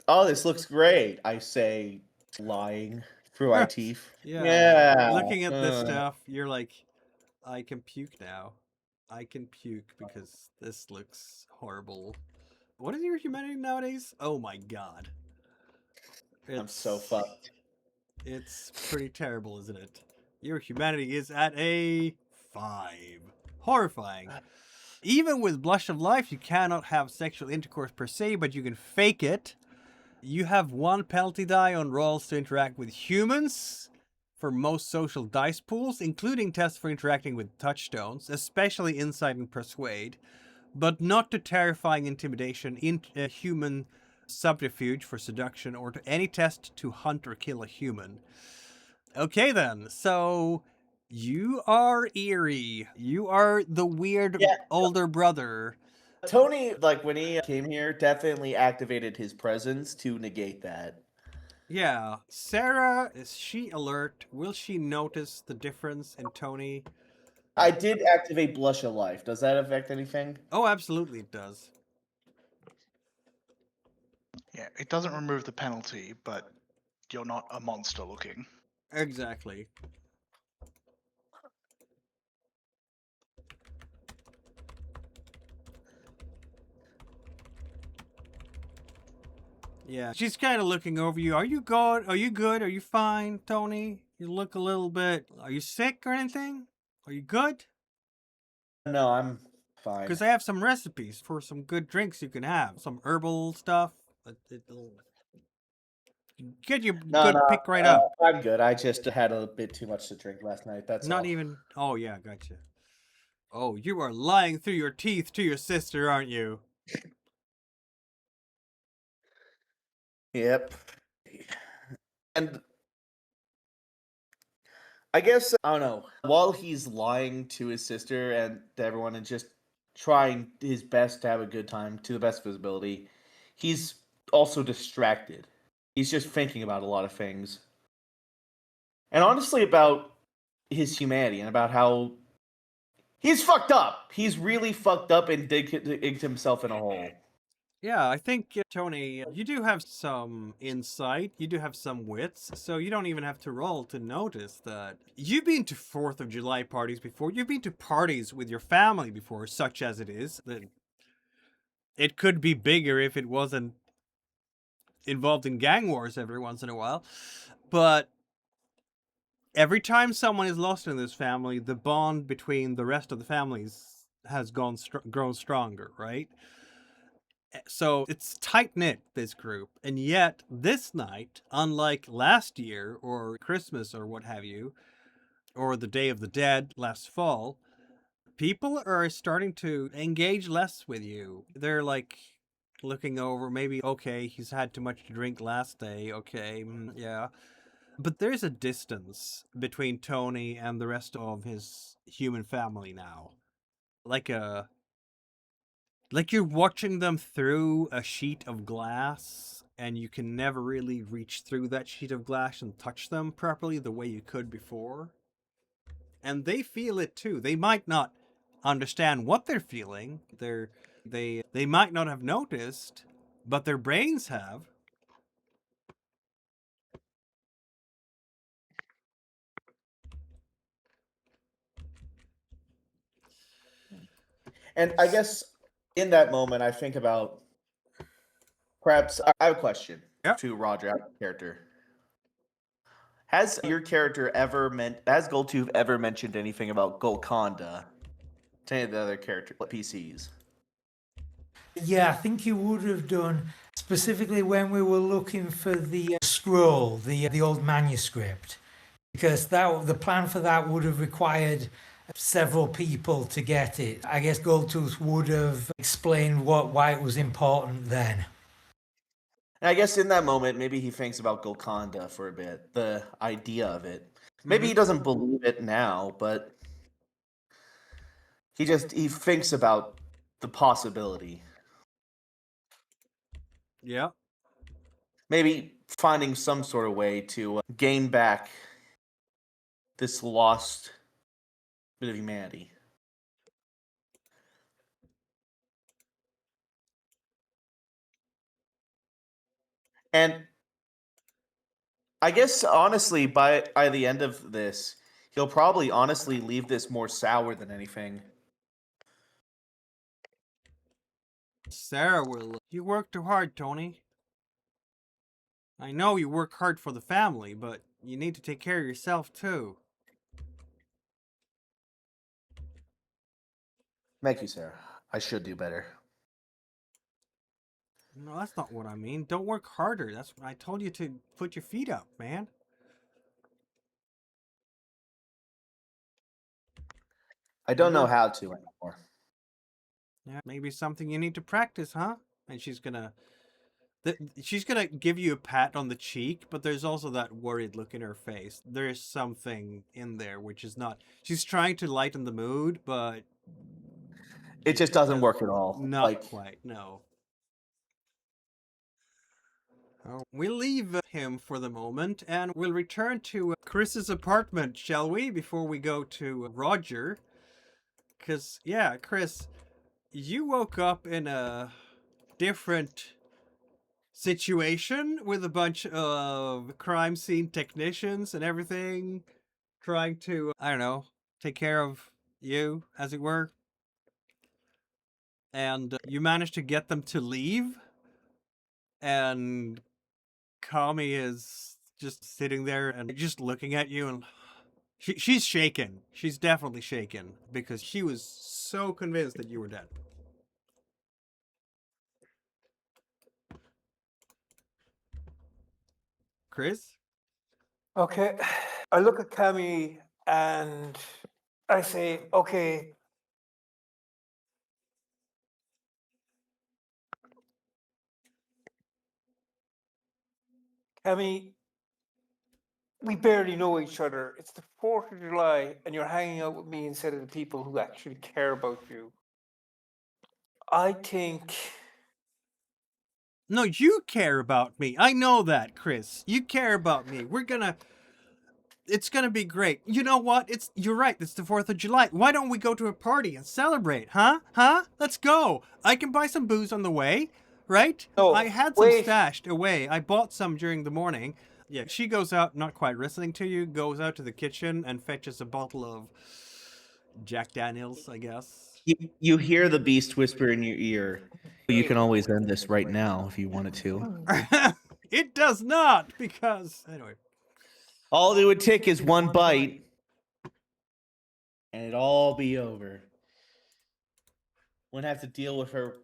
Oh, this looks great, I say, lying through my teeth. Yeah. Yeah. Looking at this stuff, you're like, I can puke now. I can puke because this looks horrible. What is your humanity nowadays? Oh my god. I'm so fucked. It's pretty terrible, isn't it? Your humanity is at a 5. Horrifying. Even with Blush of Life, you cannot have sexual intercourse per se, but you can fake it. You have 1 penalty die on rolls to interact with humans for most social dice pools, including tests for interacting with touchstones, especially Insight and Persuade, but not to terrifying intimidation, human subterfuge for seduction, or to any test to hunt or kill a human. Okay then, so you are eerie. You are the weird Yeah. older brother. Tony, like when he came here, definitely activated his presence to negate that. Yeah, Sarah, is she alert? Will she notice the difference in Tony? I did activate Blush of Life. Does that affect anything? Oh, absolutely it does. Yeah, it doesn't remove the penalty, but you're not a monster looking. Exactly. Yeah, she's kind of looking over you. Are you good? Are you good? Are you fine, Tony? You look a little bit... Are you sick or anything? Are you good? No, I'm fine. Because I have some recipes for some good drinks you can have. Some herbal stuff. It'll get you No, good pick right up. I'm good. I just had a bit too much to drink last night. That's Not all. even... Oh, yeah, gotcha. Oh, you are lying through your teeth to your sister, aren't you? Yep. And I guess, I don't know, while he's lying to his sister and to everyone and just trying his best to have a good time to the best of his ability, he's also distracted. He's just thinking about a lot of things. And honestly, about his humanity and about how he's fucked up. He's really fucked up and digged himself in a hole. Yeah, I think, Tony, you do have some insight, you do have some wits, so you don't even have to roll to notice that. You've been to 4th of July parties before, you've been to parties with your family before, such as it is. It could be bigger if it wasn't involved in gang wars every once in a while, but every time someone is lost in this family, the bond between the rest of the families has grown stronger, right? So it's tight knit, this group. And yet, this night, unlike last year or Christmas or what have you, or the Day of the Dead last fall, people are starting to engage less with you. They're like looking over, maybe, okay, he's had too much to drink last day. Okay, yeah. But there's a distance between Tony and the rest of his human family now. Like you're watching them through a sheet of glass, and you can never really reach through that sheet of glass and touch them properly the way you could before. And they feel it too. They might not understand what they're feeling. They might not have noticed, but their brains have. And I guess in that moment, I think about perhaps I have a question to Roger, our character. Has your character has Goldtooth ever mentioned anything about Golconda to any of the other character PCs? Yeah, I think he would have done, specifically when we were looking for the scroll, the old manuscript, because the plan for that would have required several people to get it. I guess Goldtooth would have explained why it was important then. And I guess in that moment, maybe he thinks about Golconda for a bit, the idea of it. Maybe he doesn't believe it now, but he thinks about the possibility. Yeah. maybe finding some sort of way to gain back this lost bit of humanity. And I guess honestly, by the end of this, he'll probably honestly leave this more sour than anything. Sarah will. You work too hard, Tony. I know you work hard for the family, but you need to take care of yourself too. Thank you, Sarah. I should do better. No, that's not what I mean. Don't work harder. That's what I told you to put your feet up, man. I don't know how to anymore. Yeah, maybe something you need to practice, huh? And she's gonna give you a pat on the cheek, but there's also that worried look in her face. There's something in there which is not. She's trying to lighten the mood, but It just doesn't work at all. not quite. No. Oh, we'll leave him for the moment, and we'll return to Chris's apartment, shall we? Before we go to Roger, because yeah, Chris, you woke up in a different situation with a bunch of crime scene technicians and everything trying to, I don't know, take care of you, as it were. And you managed to get them to leave. And Kami is just sitting there and just looking at you, and she's shaken. She's definitely shaken because she was so convinced that you were dead. Chris? Okay. I look at Cami and I say, okay. Cami, we barely know each other. It's the 4th of July and you're hanging out with me instead of the people who actually care about you. I think. No, you care about me. I know that, Chris. You care about me. It's gonna be great. You know what? You're right. It's the 4th of July. Why don't we go to a party and celebrate, huh? Huh? Let's go. I can buy some booze on the way, right? No, I had some wait. stashed away. I bought some during the morning. Yeah, she goes out, not quite listening to you, goes out to the kitchen and fetches a bottle of Jack Daniels, I guess. You hear the beast whisper in your ear. You can always end this right now if you wanted to. It does not, because anyway. All it would take is one bite, and it'd all be over. Wouldn't have to deal with her.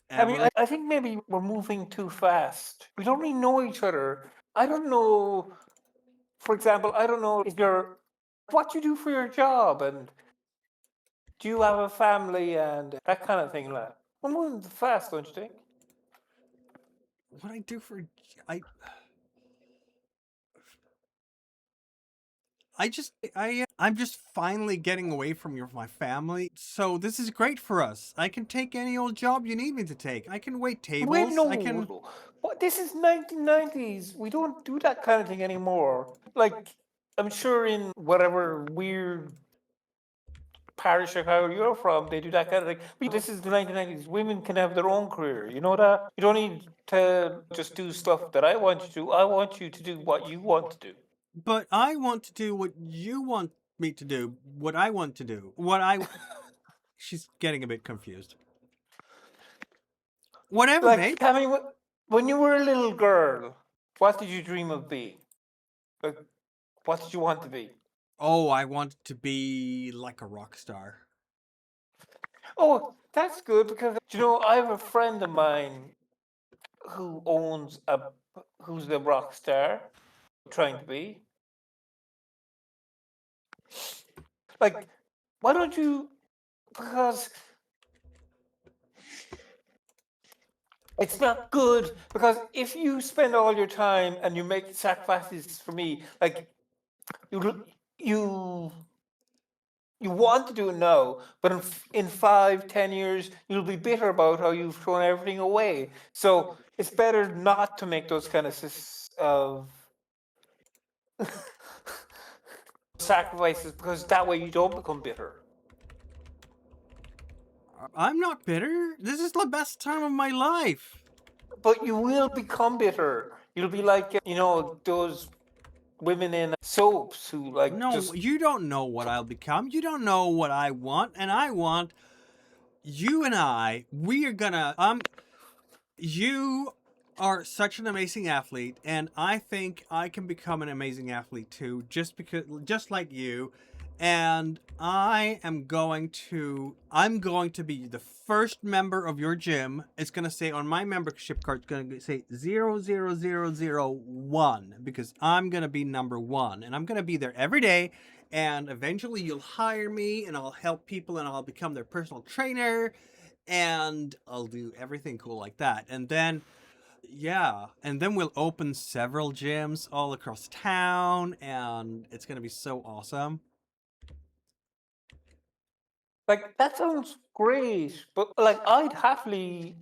I mean, I think maybe we're moving too fast. We don't really know each other. I don't know, for example, I don't know if you're, what you do for your job and do you have a family and that kind of thing. Like, we're moving too fast, don't you think? What I do for I'm just finally getting away from my family. So this is great for us. I can take any old job you need me to take. I can wait tables. Wait, no. I can. What? This is 1990s. We don't do that kind of thing anymore. Like, I'm sure in whatever weird parish of Chicago you're from, they do that kind of thing. But this is the 1990s. Women can have their own career. You know that? You don't need to just do stuff that I want you to do. I want you to do what you want to do. But I want to do what you want me to do. What I want to do. She's getting a bit confused. Whatever, Like, mate. I mean, when you were a little girl, what did you dream of being? Like, what did you want to be? Oh, I want to be like a rock star. Oh, that's good because you know I have a friend of mine who's the rock star, trying to be. Like, why don't you? Because it's not good. Because if you spend all your time and you make sacrifices for me, like you you want to do it now, but in 5, 10 years, you'll be bitter about how you've thrown everything away. So it's better not to make those kind of sacrifices, because that way you don't become bitter. I'm not bitter. This is the best time of my life. But you will become bitter. You'll be like, those women in soaps who like No, just you don't know what I'll become. You don't know what I want, and I want you and we are gonna you are such an amazing athlete, and I think I can become an amazing athlete too, just like you. And I'm going to be the first member of your gym. It's gonna say on my membership card, it's gonna say 00001, because I'm gonna be number 1, and I'm gonna be there every day. And eventually you'll hire me, and I'll help people, and I'll become their personal trainer, and I'll do everything cool like that. And then, yeah, and then we'll open several gyms all across town, and it's gonna be so awesome. like that sounds great. But like I'd happily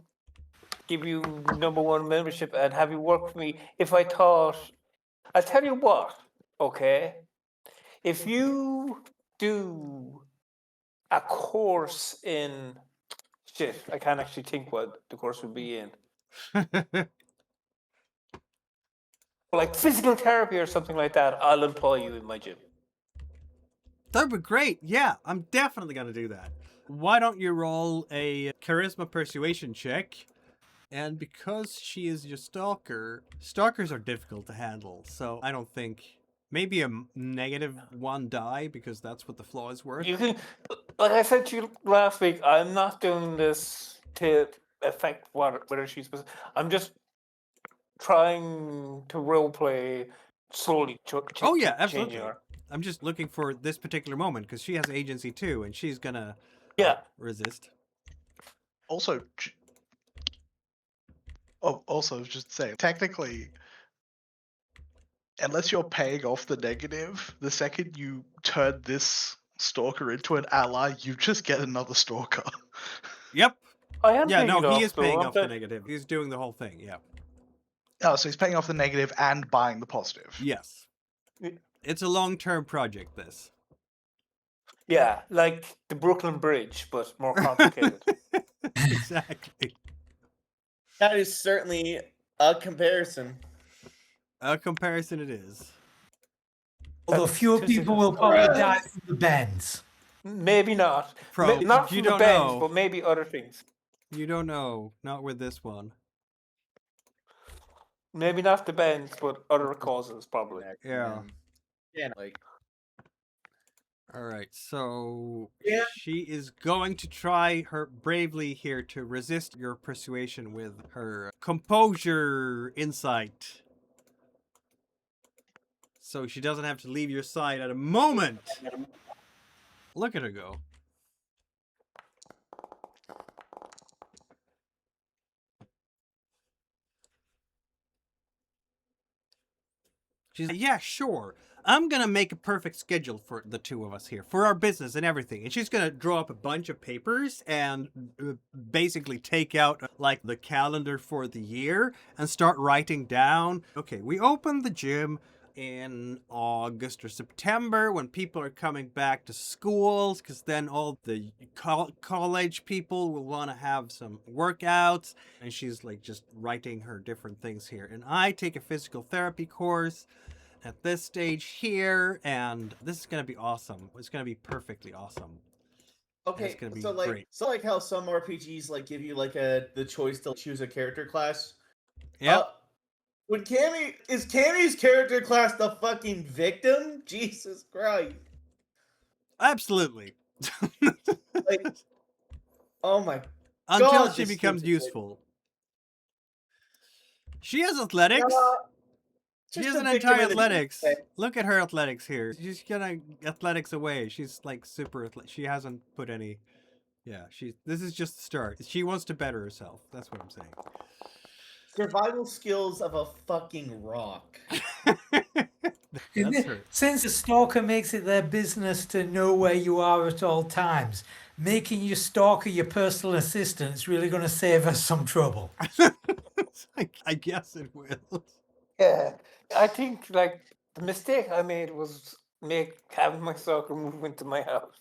give you #1 membership and have you work for me if I thought. I'll tell you what, okay? If you do a course in shit, I can't actually think what the course would be in. Like physical therapy or something like that, I'll employ you in my gym. That'd be great. Yeah, I'm definitely gonna do that. Why don't you roll a charisma persuasion check? And because she is your stalker, stalkers are difficult to handle, so I don't think, maybe a -1 die, because that's what the flaw is worth. You can, like I said to you last week, I'm not doing this to affect whether she's. I'm just trying to roleplay slowly. Oh yeah, changing absolutely. her. I'm just looking for this particular moment, because she has agency too, and she's gonna Yeah. resist. Also, just to say, technically, unless you're paying off the negative, the second you turn this stalker into an ally, you just get another stalker. Yep. I am Yeah, paying it no, he off, is though, paying I'm off the paying- negative. He's doing the whole thing, yeah. Oh, so he's paying off the negative and buying the positive. Yes. It's a long-term project, this. Yeah, like the Brooklyn Bridge, but more complicated. Exactly. That is certainly a comparison. A comparison it is. Although That's fewer too people soon. will probably die from the bends. Maybe not. Pro, Not you from the don't bends, know. but maybe other things. You don't know. Not with this one. Maybe not the bends, but other causes, probably. Yeah. Yeah, like All right, so Yeah. she is going to try her bravely here to resist your persuasion with her composure insight. So she doesn't have to leave your side at a moment. Look at her go. She's like, yeah, sure. I'm gonna make a perfect schedule for the two of us here, for our business and everything. And she's gonna draw up a bunch of papers and basically take out like the calendar for the year and start writing down, okay, we opened the gym in August or September when people are coming back to schools, because then all the college people will want to have some workouts. And she's like just writing her different things here. And I take a physical therapy course at this stage here, and this is gonna be awesome. It's gonna be perfectly awesome. okay, That's gonna be so like great. how some RPGs like give you like the choice to choose a character class. Yep. Would is Cammy's character class the fucking victim? Jesus Christ! Absolutely. Like, oh my! Until God, she this becomes stupid useful. She has athletics. She has just an a victim entire in the- athletics. Okay. Look at her athletics here. She's gonna athletics away. She's like super she hasn't put any. Yeah, this is just the start. She wants to better herself. That's what I'm saying. Survival skills of a fucking rock. That's her. Since the stalker makes it their business to know where you are at all times, making your stalker your personal assistant is really going to save us some trouble. I guess it will. Yeah, I think like the mistake I made was having my stalker move into my house.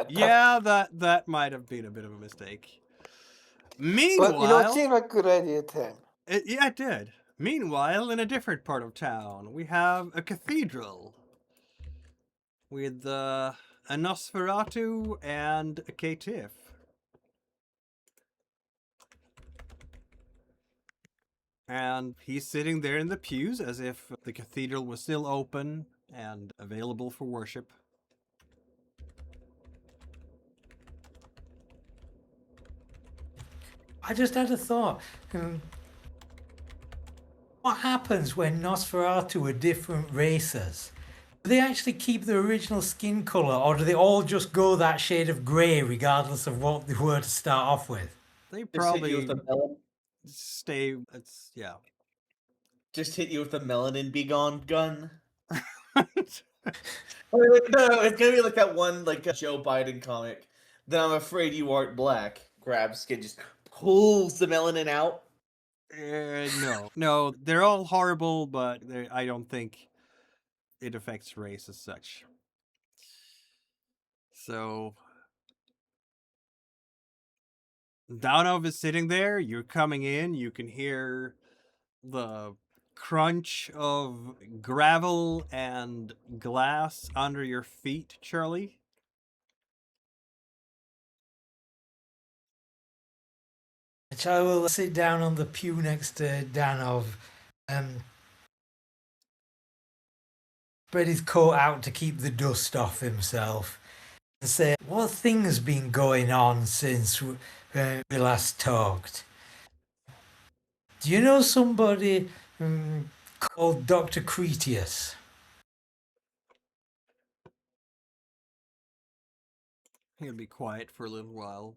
Yeah, that might have been a bit of a mistake. Meanwhile, But you know, it seemed like a good idea to him. yeah, it did. Meanwhile, in a different part of town, we have a cathedral with a Nosferatu and a K-Tiff. And he's sitting there in the pews as if the cathedral was still open and available for worship. I just had a thought. What happens when Nosferatu are different races? Do they actually keep their original skin colour, or do they all just go that shade of grey regardless of what they were to start off with? They Just hit you with probably the melon. stay. It's yeah. Just hit you with the melanin be gone gun. No, it's gonna be like that one like Joe Biden comic. Then I'm afraid you aren't black. Grabs skin, just pulls the melanin out. No, they're all horrible, but I don't think it affects race as such. So Downov is sitting there. You're coming in. You can hear the crunch of gravel and glass under your feet, Charlie. I will sit down on the pew next to Danov, spread his coat out to keep the dust off himself, and say, "What things been going on since we last talked? Do you know somebody called Dr. Cretius?" He'll be quiet for a little while.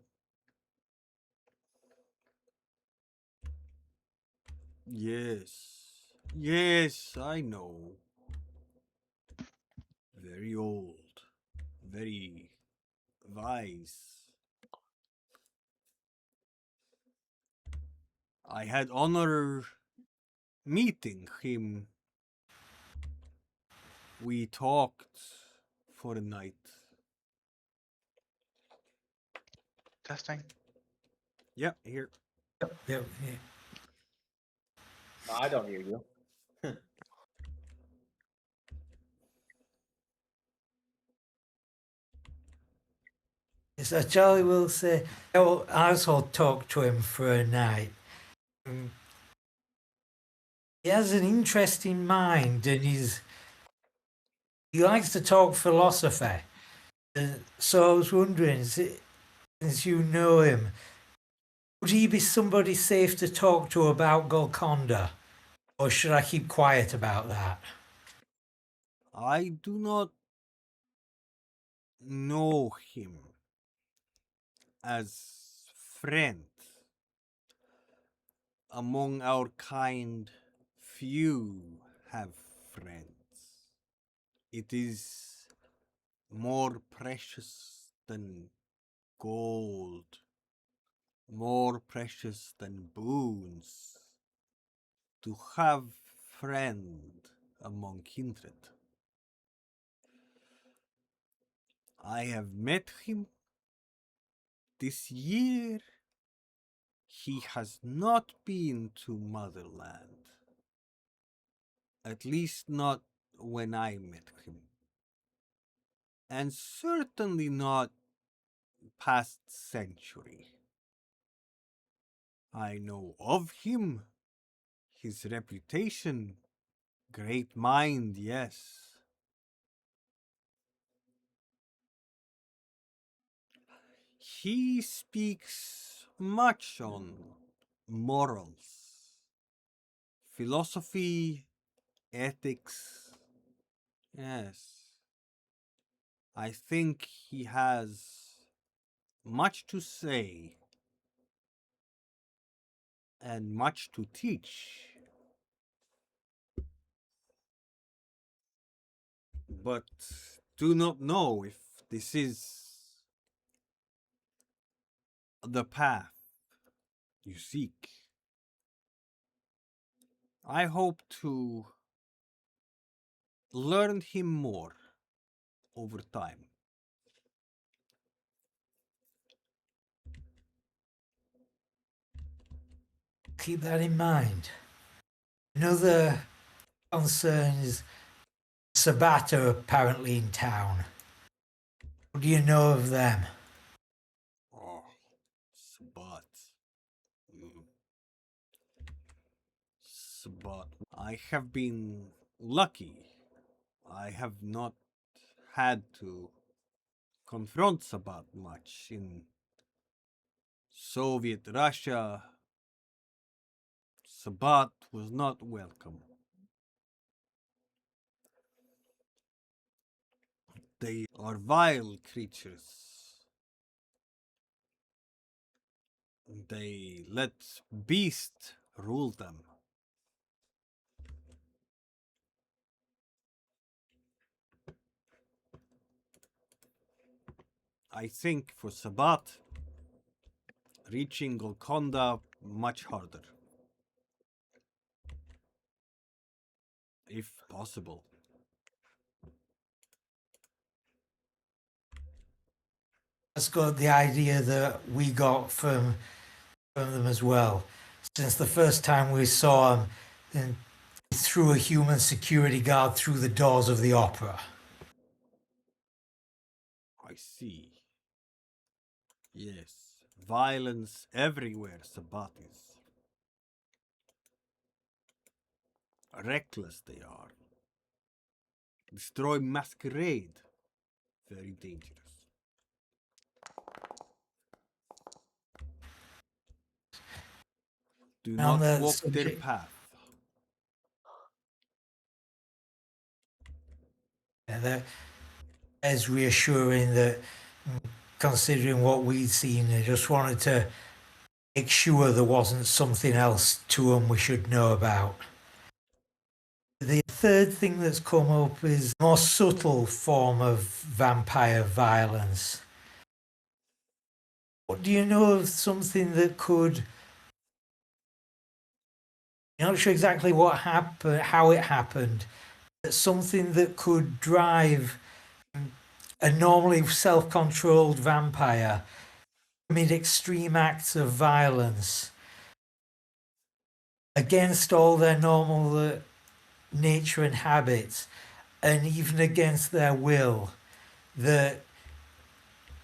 Yes, I know. Very old, very wise. I had honor meeting him. We talked for a night. Testing. Yep, here. Yeah. I don't hear you. So Charlie will say, "Oh, I also talked to him for a night. He has an interesting mind, and he likes to talk philosophy. So I was wondering, since you know him, would he be somebody safe to talk to about Golconda, or should I keep quiet about that?" I do not know him as friend. Among our kind, few have friends. It is more precious than gold, more precious than boons, to have friend among kindred. I have met him this year. He has not been to Motherland. At least not when I met him. And certainly not past century. I know of him, his reputation, great mind, yes. He speaks much on morals, philosophy, ethics. Yes. I think he has much to say. and much to teach. But do not know if this is the path you seek. I hope to learn him more over time. Keep that in mind. Another concern is Sabbat are apparently in town. What do you know of them? Oh, Sabbat. Sabbat. I have been lucky. I have not had to confront Sabbat much in Soviet Russia. Sabbat was not welcome. They are vile creatures. They let beast rule them. I think for Sabbat, reaching Golconda much harder. If possible. That's got the idea that we got from them as well. Since the first time we saw him, then he threw a human security guard through the doors of the opera. I see. Yes, violence everywhere, Sabbat is. Reckless they are. Destroy Masquerade. Very dangerous. Do On not the walk their subject- path. Yeah, that is reassuring that, considering what we'd seen, I just wanted to make sure there wasn't something else to them we should know about. The third thing that's come up is a more subtle form of vampire violence. What do you know of something that could... You're not sure exactly what happened, how it happened, but something that could drive a normally self-controlled vampire to commit extreme acts of violence against all their normal nature and habits, and even against their will, that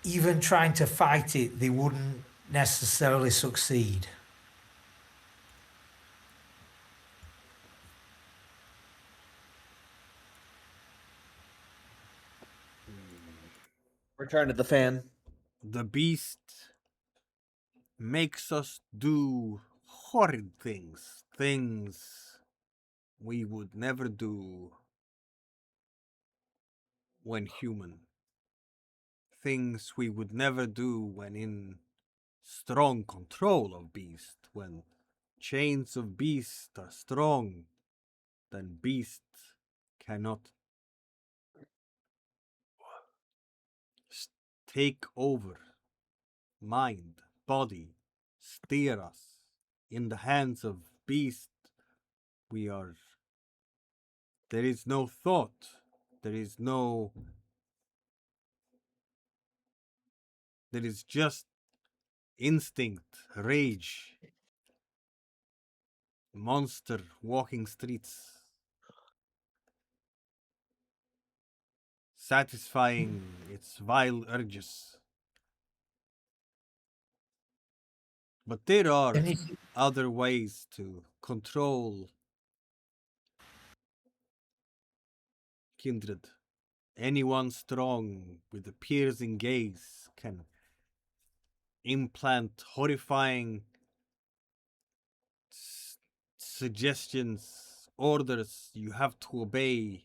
even trying to fight it, they wouldn't necessarily succeed. Return to the fan. The beast makes us do horrid things. Things we would never do when human. Things we would never do when in strong control of beast. When chains of beast are strong, then beast cannot take over mind, body, steer us. In the hands of beast, we are. There is no thought. There is no. There is just instinct, rage, monster walking streets, satisfying its vile urges. But there are And other ways to control kindred. Anyone strong with a piercing gaze can implant horrifying suggestions, orders you have to obey.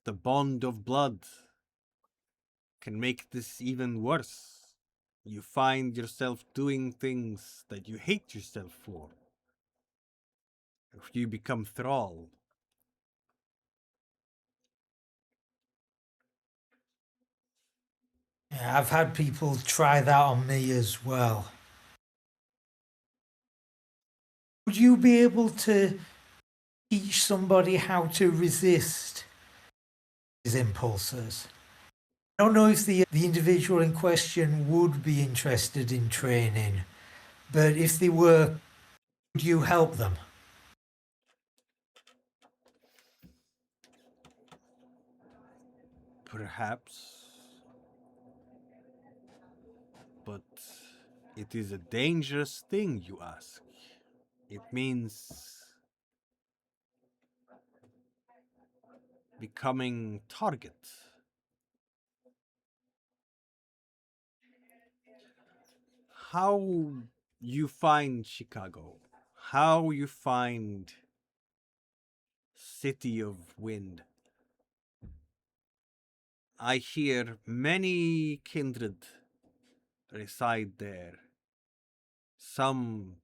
The bond of blood can make this even worse. You find yourself doing things that you hate yourself for. If you become thrall. Yeah, I've had people try that on me as well. Would you be able to teach somebody how to resist his impulses? I don't know if the individual in question would be interested in training, but if they were, could you help them? Perhaps. But it is a dangerous thing, you ask. It means becoming target. How you find Chicago? How you find City of Wind? I hear many kindred reside there. Some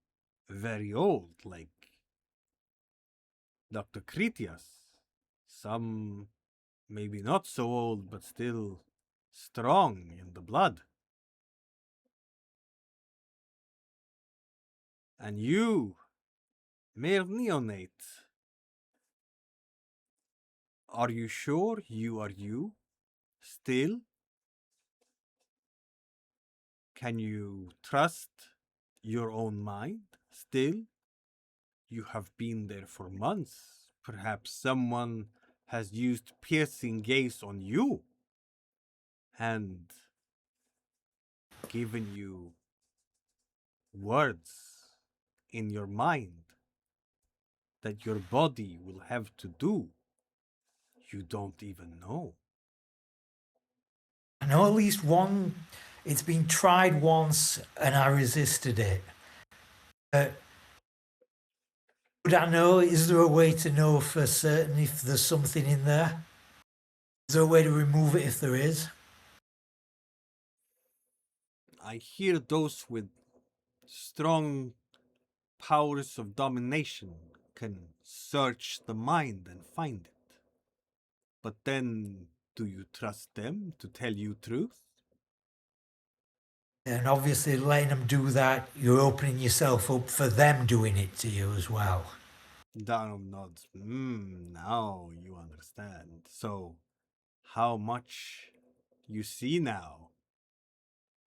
very old, like Dr. Critias. Some maybe not so old, but still strong in the blood. And you, mere neonate, are you sure you are you? Still? Can you trust your own mind? Still? You have been there for months. Perhaps someone has used piercing gaze on you and given you words in your mind that your body will have to do. You don't even know. I know at least one, it's been tried once and I resisted it. Would I know? Is there a way to know for certain if there's something in there? Is there a way to remove it if there is? I hear those with strong powers of domination can search the mind and find it. But then, do you trust them to tell you truth? And obviously, letting them do that, you're opening yourself up for them doing it to you as well. Darnum nods. Now you understand. So, how much you see now?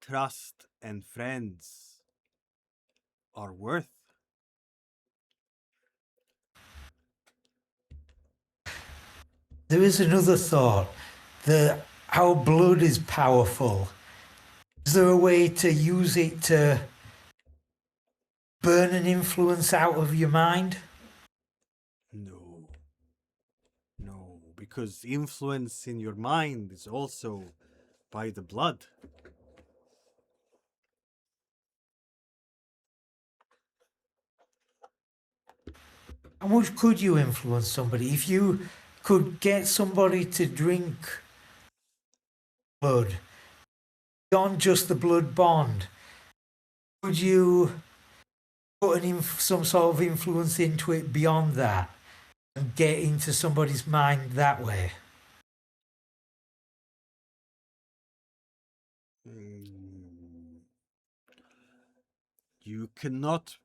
Trust and friends are worth. There is another thought. Our blood is powerful. Is there a way to use it to burn an influence out of your mind? No. No, because influence in your mind is also by the blood. How much could you influence somebody? If you could get somebody to drink blood, beyond just the blood bond, could you put some sort of influence into it beyond that and get into somebody's mind that way? Mm, You cannot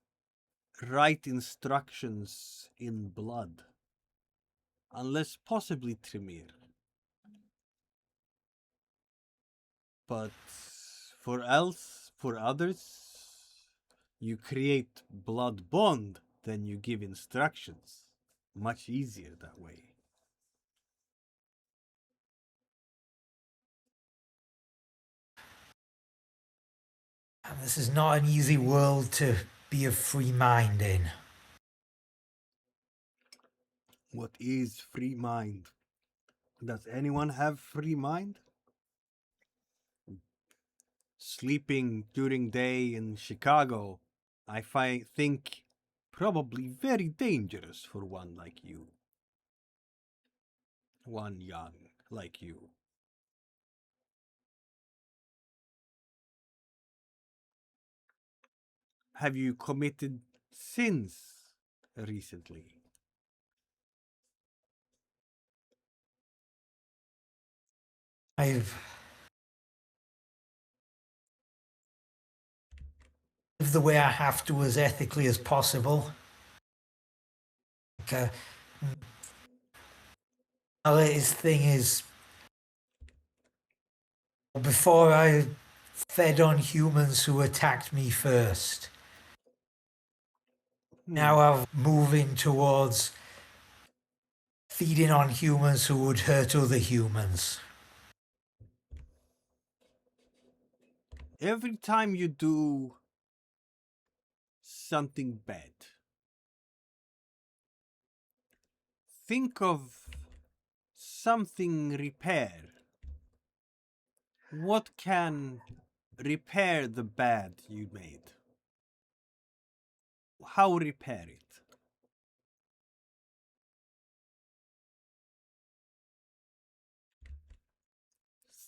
write instructions in blood unless possibly Tremere. But for others, you create blood bond, then you give instructions. Much easier that way. And this is not an easy world to be of free mind in. What is free mind? Does anyone have free mind? Sleeping during day in Chicago, I think probably very dangerous for one like you. One young like you. Have you committed sins recently? I've lived the way I have to as ethically as possible. Like, my latest thing is before I fed on humans who attacked me first. Now I'm moving towards feeding on humans who would hurt other humans. Every time you do something bad, think of something repair. What can repair the bad you made? How repair it?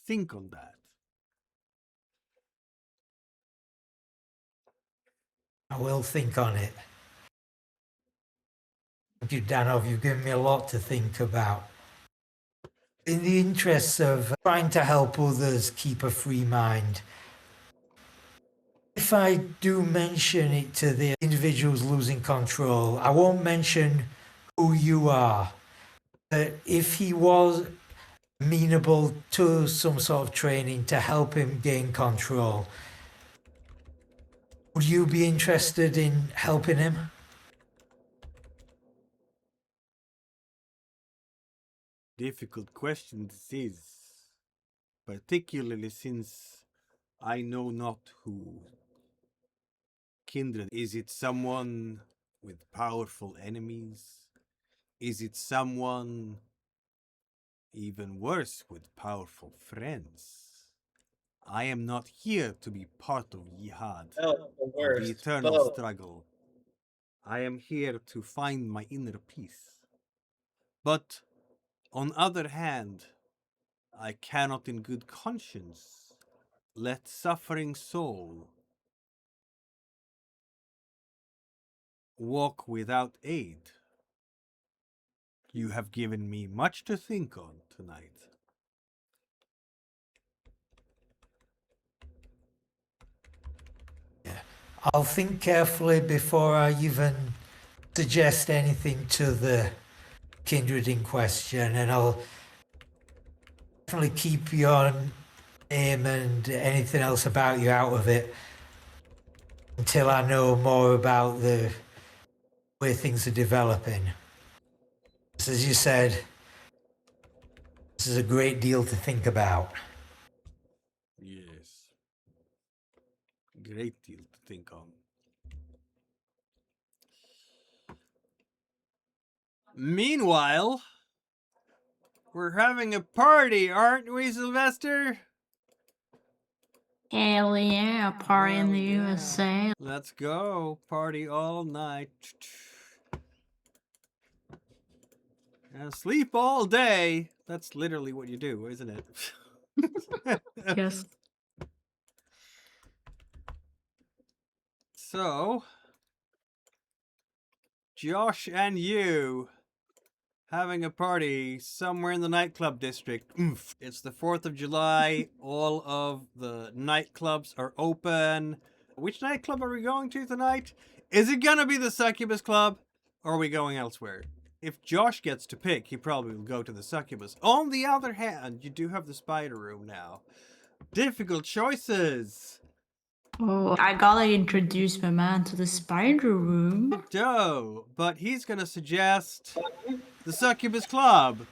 Think on that. I will think on it. Thank you, Danov. You've given me a lot to think about. In the interests of trying to help others keep a free mind, if I do mention it to the individuals losing control, I won't mention who you are. But if he was amenable to some sort of training to help him gain control, would you be interested in helping him? Difficult question this is, particularly since I know not who kindred. Is it someone with powerful enemies? Is it someone even worse with powerful friends? I am not here to be part of Jihad, Oh, the of worst. the eternal Both. struggle. I am here to find my inner peace. But, on other hand, I cannot in good conscience let suffering soul walk without aid. You have given me much to think on tonight. I'll think carefully before I even suggest anything to the kindred in question, and I'll definitely keep your name and anything else about you out of it until I know more about the way things are developing. As you said, this is a great deal to think about. Yes. Great deal to think on. Meanwhile, we're having a party, aren't we, Sylvester? Hell yeah, party in Hell the yeah. USA. Let's go. Party all night. And sleep all day. That's literally what you do, isn't it? Yes. So, Josh and you having a party somewhere in the nightclub district. Oomph. It's the 4th of July. All of the nightclubs are open. Which nightclub are we going to tonight? Is it gonna be the Succubus Club? Or are we going elsewhere? If Josh gets to pick, he probably will go to the Succubus. On the other hand, you do have the Spider Room now. Difficult choices. Oh, I gotta introduce my man to the spider room. Joe, but he's gonna suggest the Succubus Club.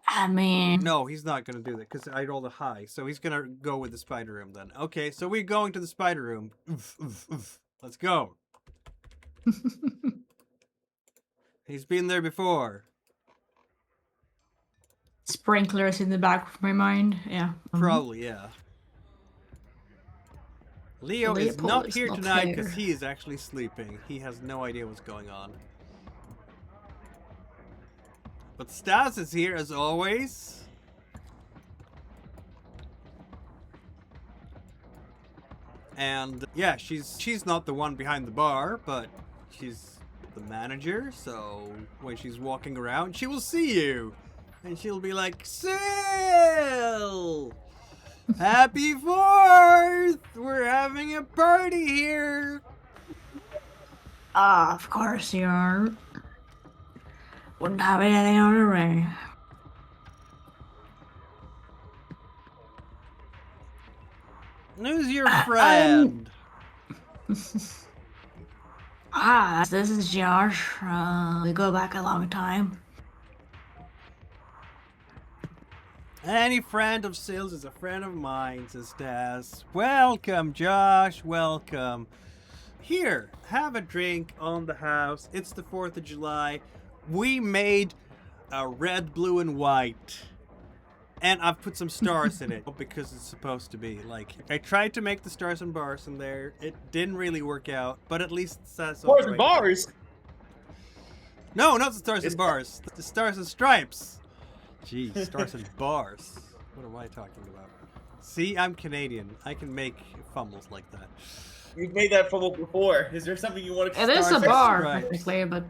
I mean, No, he's not gonna do that because I rolled a high, so he's gonna go with the Spider Room then. Okay, so we're going to the Spider Room. Oof, oof, oof. Let's go. He's been there before. sprinklers in the back of my mind. Yeah. Probably, yeah. Leo is Leopold not is here not tonight because here. he is actually sleeping. He has no idea what's going on. But Stas is here as always. And yeah, she's not the one behind the bar, but she's the manager. So when she's walking around, she will see you, and she'll be like, "Sil, happy 4th! We're having a party here." Of course you are. Wouldn't have it any other way. Who's your friend? This is Josh. We go back a long time. Any friend of Sil's is a friend of mine, says Stas. Welcome, Josh. Welcome. Here, have a drink on the house. It's the 4th of July. We made a red, blue, and white. And I've put some stars in it because it's supposed to be. Like, I tried to make the stars and bars in there. It didn't really work out, but at least it says Stars and bars. No, not the stars and bars. The stars and stripes. Jeez, stars and bars. What am I talking about? See, I'm Canadian. I can make fumbles like that. You've made that fumble before. Is there something you want to? It is a and bar, stripes. technically, but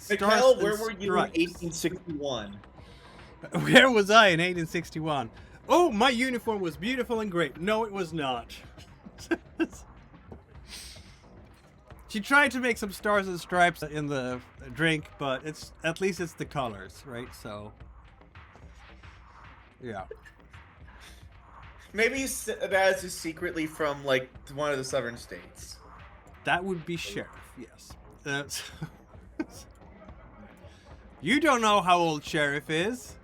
Mikhail, where were you in stripes. 1861? Where was I in 1861? Oh, my uniform was beautiful and great. No, it was not. She tried to make some stars and stripes in the drink, but at least it's the colors, right? So, yeah. Maybe Sabbat is secretly from like one of the southern states. That would be sheriff, yes. You don't know how old sheriff is.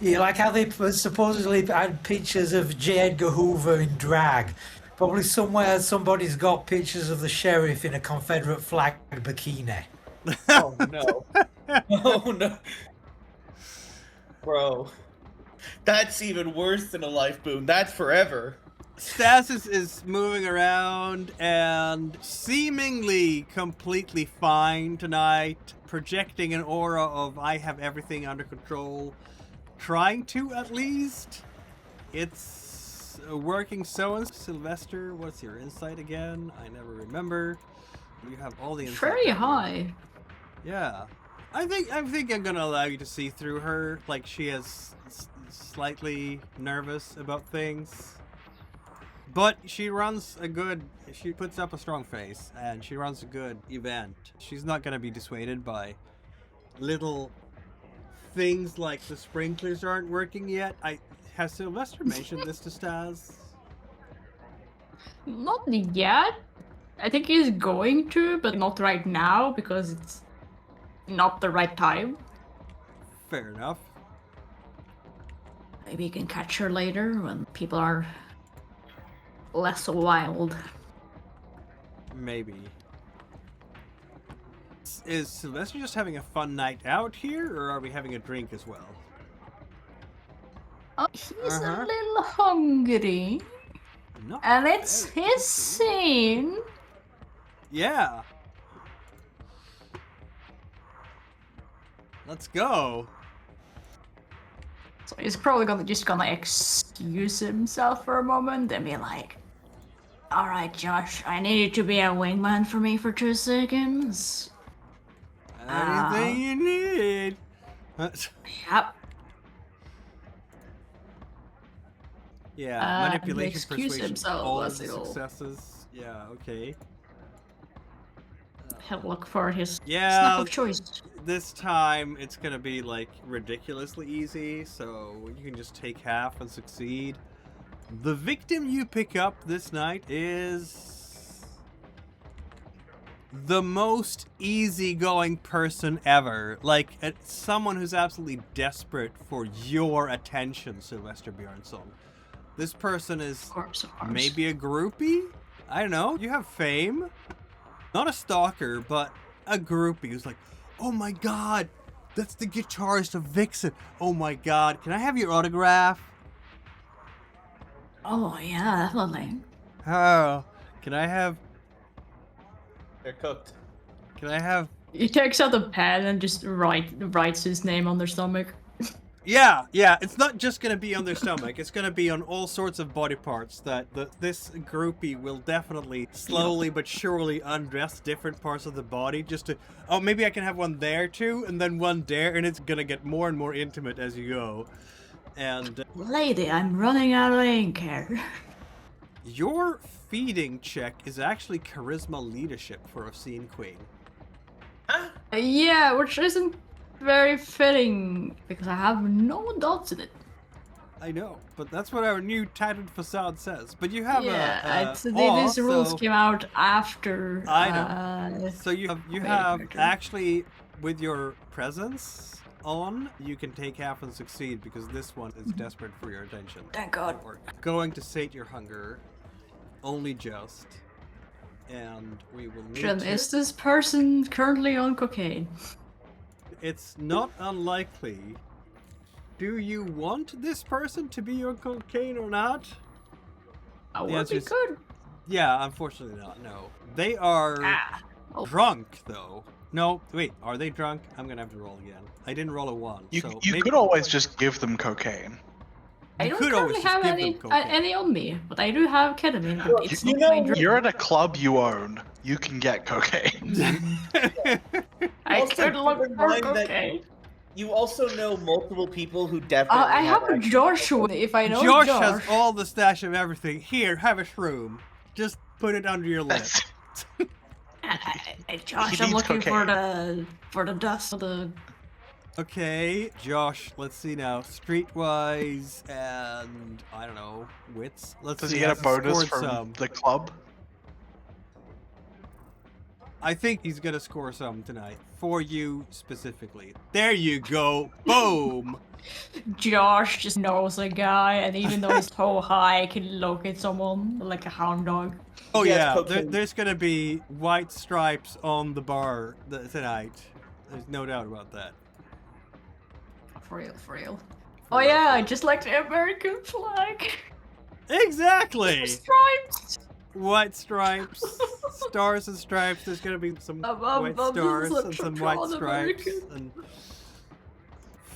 Yeah, like how they supposedly had pictures of J. Edgar Hoover in drag. Probably somewhere somebody's got pictures of the sheriff in a Confederate flag bikini. Oh no! Oh no, bro. That's even worse than a life boon. That's forever. Stasis is moving around and seemingly completely fine tonight, projecting an aura of I have everything under control. Trying to, at least. It's working so. Sylvester, what's your insight again? I never remember. You have all the insight. very high. Yeah. I think I'm gonna allow you to see through her. Like, she is slightly nervous about things. But she puts up a strong face, and she runs a good event. She's not gonna be dissuaded by little things like the sprinklers aren't working yet. Has Sylvester mentioned this to Stas? Not yet. I think he's going to, but not right now because it's not the right time. Fair enough. Maybe you can catch her later when people are less wild. Maybe. Is Sylvester just having a fun night out here, or are we having a drink as well? Oh, he's a little hungry. Not And it's very his scene. Yeah. Let's go. So he's probably gonna excuse himself for a moment and be like, "Alright, Josh, I need you to be a wingman for me for 2 seconds." Anything you need. Yep. Yeah, manipulation, excuse persuasion, himself, all let's the go. successes. Yeah, okay. He'll look for his Yeah, snack of choice. this time it's gonna be like ridiculously easy, so you can just take half and succeed. The victim you pick up this night is the most easygoing person ever. Like, someone who's absolutely desperate for your attention, Sylvester Bjornsson. This person is Of course. maybe a groupie? I don't know. You have fame. Not a stalker, but a groupie who's like, oh my god, that's the guitarist of Vixen. Oh my god, can I have your autograph? Oh yeah, definitely. Oh, can I have... They're cooked. Can I have... He takes out a pen and just writes his name on their stomach. Yeah, it's not just gonna be on their stomach. It's gonna be on all sorts of body parts that this groupie will definitely slowly but surely undress different parts of the body just to, oh, maybe I can have one there too, and then one there, and it's gonna get more and more intimate as you go. And Lady, I'm running out of ink here. your feeding check is actually charisma leadership for a scene queen. Yeah, which isn't very fitting because I have no dots in it. I know, but that's what our new tattered facade says. But you have these rules came out after. I know. So you have later. actually, with your presence on, you can take half and succeed because this one is desperate for your attention. Thank God. We're going to sate your hunger, only just, and we will need to... Is this person currently on cocaine? It's not unlikely. Do you want this person to be on cocaine or not? I The would answer be is- good. Yeah, unfortunately not, no. They are drunk, though. No, wait, are they drunk? I'm gonna have to roll again. I didn't roll a 1, You so you maybe... could always just give them cocaine. I You don't could always currently just have give them cocaine. any on me, but I do have ketamine. But it's You not know, my drug. You're at a club you own. You can get cocaine. I Also could keep look in for mind that- cocaine. You also know multiple people who definitely. I have a access- Joshua. If I know Josh Josh, has all the stash of everything. Here, have a shroom. Just put it under your lip. That's- Josh, He I'm needs looking cocaine. for the dust of the. Okay, Josh, let's see now. Streetwise and, I don't know, wits? Let's Does see. he get a has bonus scored from some. the club? I think he's gonna score some tonight. For you specifically. There you go. Boom! Josh just knows a guy, and even though he's so high, can locate someone like a hound dog. Oh He has yeah, cocaine. there's gonna be white stripes on the bar tonight. There's no doubt about that. For real, for real. For Oh real, yeah, for I real. just like the American flag. Exactly! Stripes. White stripes, stars and stripes. There's gonna be some white I'm stars just and such a some white proud stripes American. and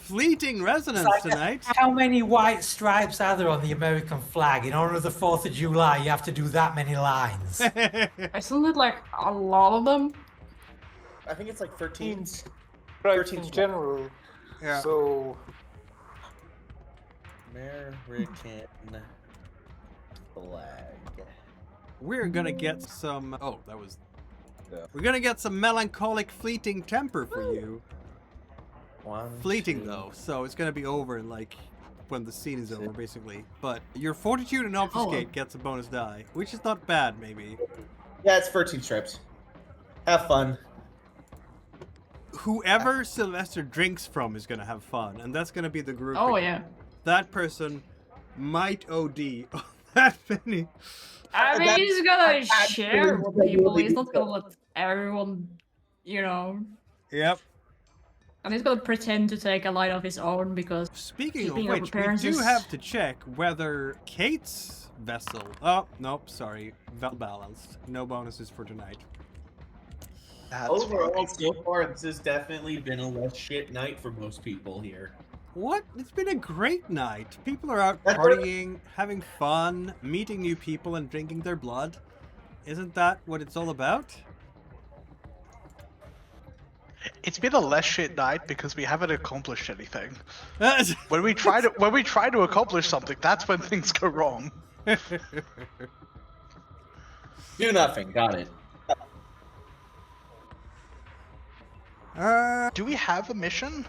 fleeting resonance Like, tonight. How many white stripes are there on the American flag? In honor of the 4th of July, you have to do that many lines. Isn't it like a lot of them? I think it's like 13. Stripes in general. Yeah. So American flag. We're gonna get some. Oh, that was. Yeah. We're gonna get some melancholic, fleeting temper for you. One, Fleeting two. though, so it's gonna be over in like when the scene is over, basically. But your fortitude and obfuscate gets a bonus die, which is not bad, maybe. Yeah, it's 13 stripes. Have fun. Whoever Sylvester drinks from is gonna have fun, and that's gonna be the group. Oh yeah. That person might OD on that many. I mean, That's- he's gonna that's share really with people. He's really not gonna let everyone, you know. Yep. And he's gonna pretend to take a light of his own because. Speaking of Keeping up which, we do appearances. have to check whether Kate's vessel. Oh, nope, sorry. Well balanced. No bonuses for tonight. That's Overall, fine. so far, this has definitely been a less shit night for most people here. What? It's been a great night. People are out That's what- partying, having fun, meeting new people, and drinking their blood. Isn't that what it's all about? It's been a less shit night because we haven't accomplished anything. When we try to accomplish something, that's when things go wrong. Do nothing. Got it. Do we have a mission?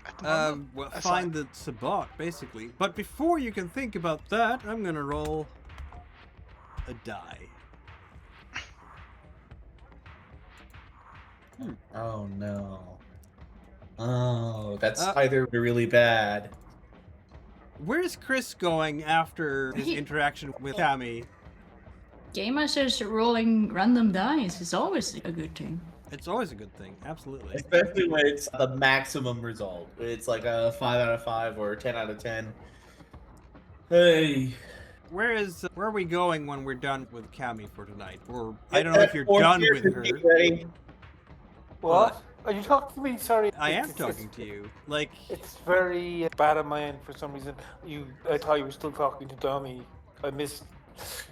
At the moment? Well, Aside- find the Sabbat, basically. But before you can think about that, I'm gonna roll a die. Oh no. Oh, that's Uh, either really bad. Where's Chris going after his He- interaction with Cammy? Game Master's rolling random dice is always a good thing. It's always a good thing, absolutely. Especially when it's the maximum result. It's like a 5 out of 5 or a 10 out of 10. Hey. Where are we going when we're done with Cammy for tonight? Or I don't know if you're done with her. Ready. what? Are you talking to me? Sorry. I am It's- talking to you. Like, It's very bad on my end for some reason. I thought you were still talking to Tommy. I missed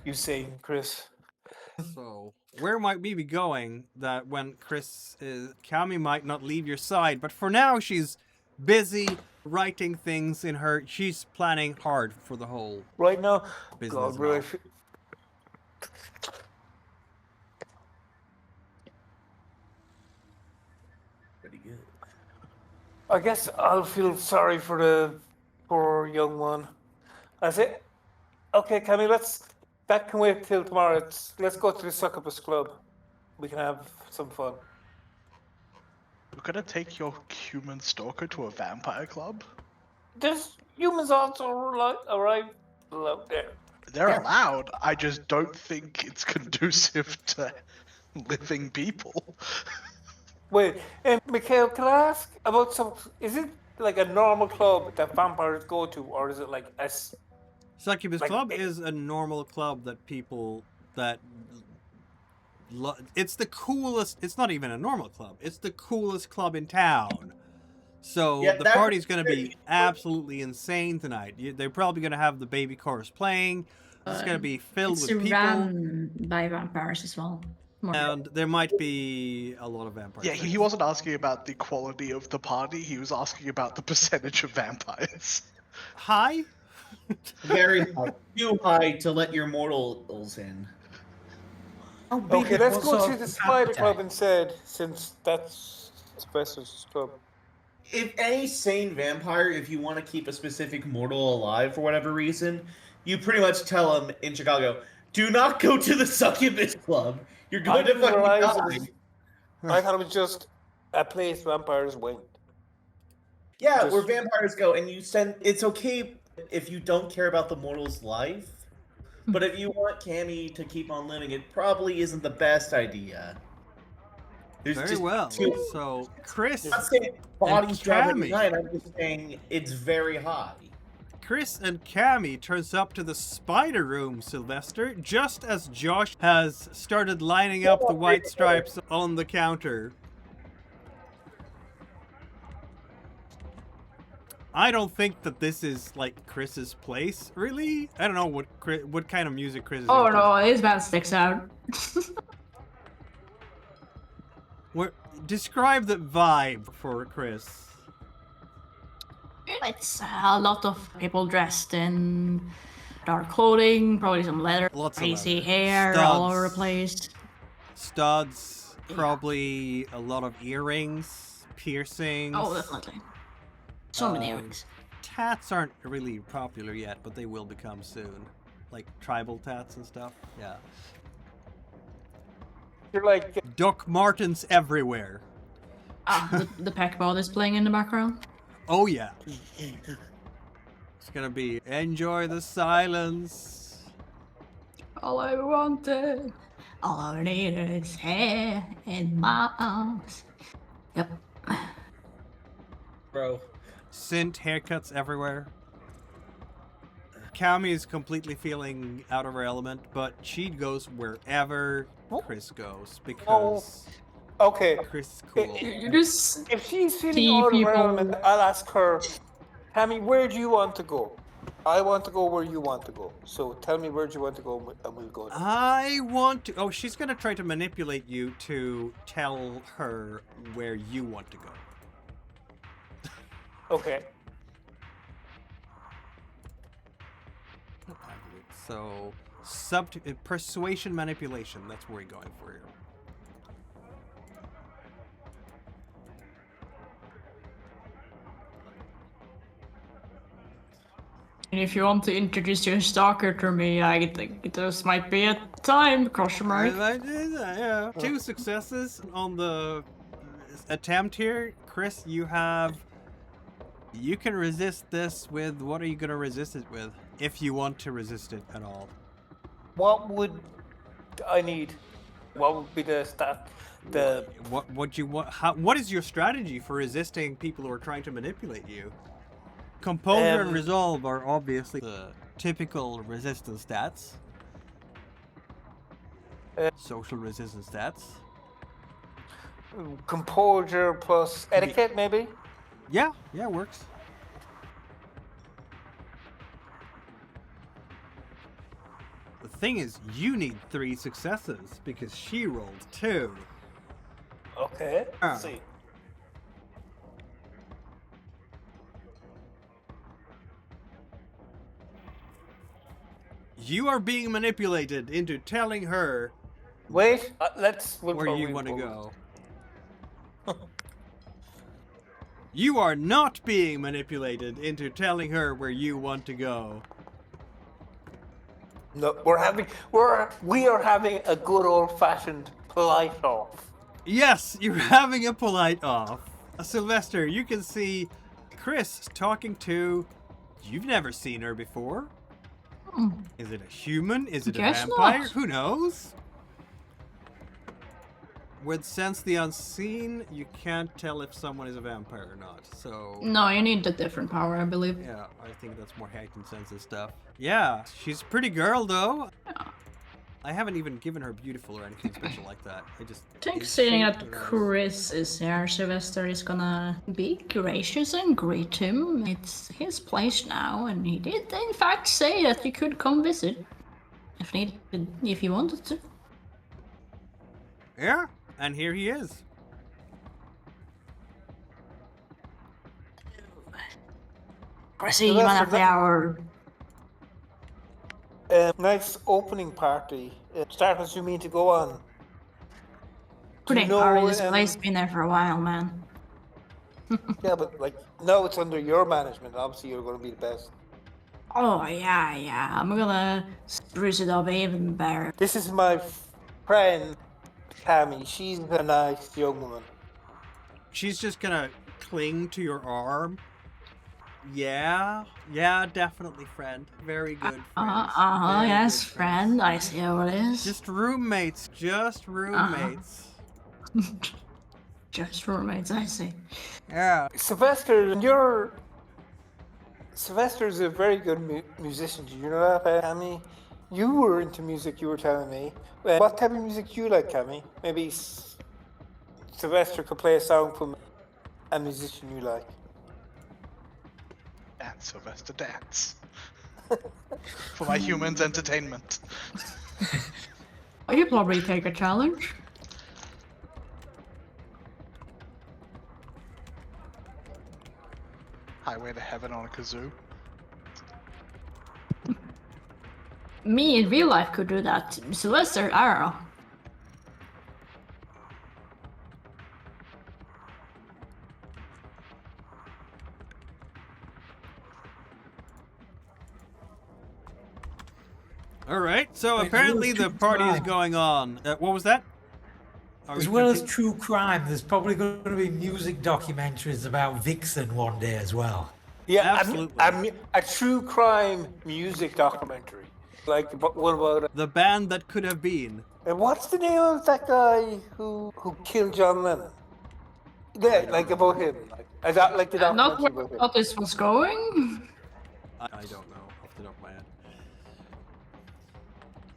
you saying Chris. so where might we be going that when Chris is... Kami might not leave your side, but for now she's busy writing things in her... She's planning hard for the whole Right now, business. God, and bro, all. Pretty good. I guess I'll feel sorry for the poor young one. I say, okay, Cammy, that can wait till tomorrow. Let's go to the Succubus Club. We can have some fun. You're gonna take your human stalker to a vampire club? There's humans also arrive out there. They're Yeah. allowed. I just don't think it's conducive to living people. Wait, Mikhail, can I ask about some? Is it like a normal club that vampires go to, or is it like Succubus Like, Club it- is a normal club that people that it's the coolest. It's not even a normal club. It's the coolest club in town. So Yeah, the that's party's going to great. be absolutely insane tonight. They're probably going to have the baby chorus playing. It's going to be filled It's with people, run by vampires as well. More. and there might be a lot of vampires. Yeah, he wasn't asking about the quality of the party. He was asking about the percentage of vampires. Hi. Very high. Too high to let your mortals in. How big okay? is Let's what go sort to of the Spider Club appetite? instead, since that's Professor's club. If any sane vampire, if you want to keep a specific mortal alive for whatever reason, you pretty much tell him in Chicago, do not go to the Succubus Club. You're I going to didn't fucking realize die. it was. I thought it was just a place vampires went. Yeah, Just- where vampires go, and you send. It's okay if you don't care about the mortal's life, but if you want Cammy to keep on living, it probably isn't the best idea. There's Very just well. too. So Chris, I'm not saying bodies drop every Cammy. night. I'm just saying it's very high. Chris and Cammy turns up to the spider room, Sylvester, just as Josh has started lining up the white stripes on the counter. I don't think that this is like Chris's place, really. I don't know what kind of music Chris is Oh into. no, his band sticks out. Describe the vibe for Chris. It's a lot of people dressed in dark clothing, probably some leather, Lots of crazy leather. hair all over the Studs. place. Studs, probably a lot of earrings, piercings. Oh, definitely. So many Um, earrings. Tats aren't really popular yet, but they will become soon. Like tribal tats and stuff. Yeah. You're like, Doc Martens everywhere. The pack ball is playing in the background. Oh yeah. It's gonna be enjoy the silence. All I wanted, all I needed is hair in my arms. Yep. Bro. Synth haircuts everywhere. Kami is completely feeling out of her element, but she goes wherever Chris goes because okay. Chris is cool. You just If she's feeling See out of her people- element, I'll ask her, Tammy, where do you want to go? I want to go where you want to go. So tell me where do you want to go, and we'll go there. I want to. Oh, she's gonna try to manipulate you to tell her where you want to go. Okay. So, persuasion manipulation. That's where you're going for here. And if you want to introduce your stalker to me, I think this might be a time, question mark. Yeah. 2 successes on the attempt here. Chris, you can resist this with, what are you going to resist it with? If you want to resist it at all. What would I need? What would be the stat? What you want? What is your strategy for resisting people who are trying to manipulate you? Composure and resolve are obviously the typical resistance stats. Social resistance stats. composure plus etiquette, maybe? Yeah, it works. The thing is, you need 3 successes because she rolled 2. Okay. Ah. Let's see. You are being manipulated into telling her Wait, we'll where you probably want to roll. go. You are not being manipulated into telling her where you want to go. No, we are having a good old fashioned polite off. Yes, you're having a polite off. Sylvester, you can see Chris talking to... You've never seen her before. Is it a human? Is it a Guess vampire? not. Who knows? With Sense the Unseen, you can't tell if someone is a vampire or not. So, No, you need a different power, I believe. yeah, I think that's more heightened senses stuff. Yeah, she's a pretty girl, though. Yeah. I haven't even given her beautiful or anything special like that. I just... I think is seeing shaped that around- Chris is here, Sylvester is gonna be gracious and greet him. It's his place now, and he did in fact say that you could come visit if you wanted to. Yeah, and here he is. Chrissy, you Sylvester, might have the that- hour. Nice opening party. Starters you mean to go on? Pretty know, hard. This place been there for a while, man. Yeah, but like now it's under your management. Obviously, you're going to be the best. Oh yeah. I'm gonna spruce it up even better. This is my friend Tammy. She's a nice young woman. She's just gonna cling to your arm. Yeah, definitely, friend. Very good, friend. Yes, friend. I see how it is. Just roommates, just roommates. Just roommates, I see. Yeah. Sylvester's a very good musician. Do you know that, Tammy? You were into music. You were telling me. What type of music do you like, Tammy? Maybe Sylvester could play a song from a musician you like. Dance, Sylvester, dance. For my human's entertainment. You probably take a challenge. Highway to Heaven on a kazoo. Me in real life could do that. Sylvester, I don't know. All right. So Wait, apparently who's the true party is crime? going on. What was that? Are As we well as continu- true crime, there's probably going to be music documentaries about Vixen one day as well. Yeah, Absolutely. a true crime music documentary. Like what about? the band that could have been. What's the name of that guy who killed John Lennon? Yeah, like about him. Like the Not documentary where about him. thought this was going. I don't know off the top of my head.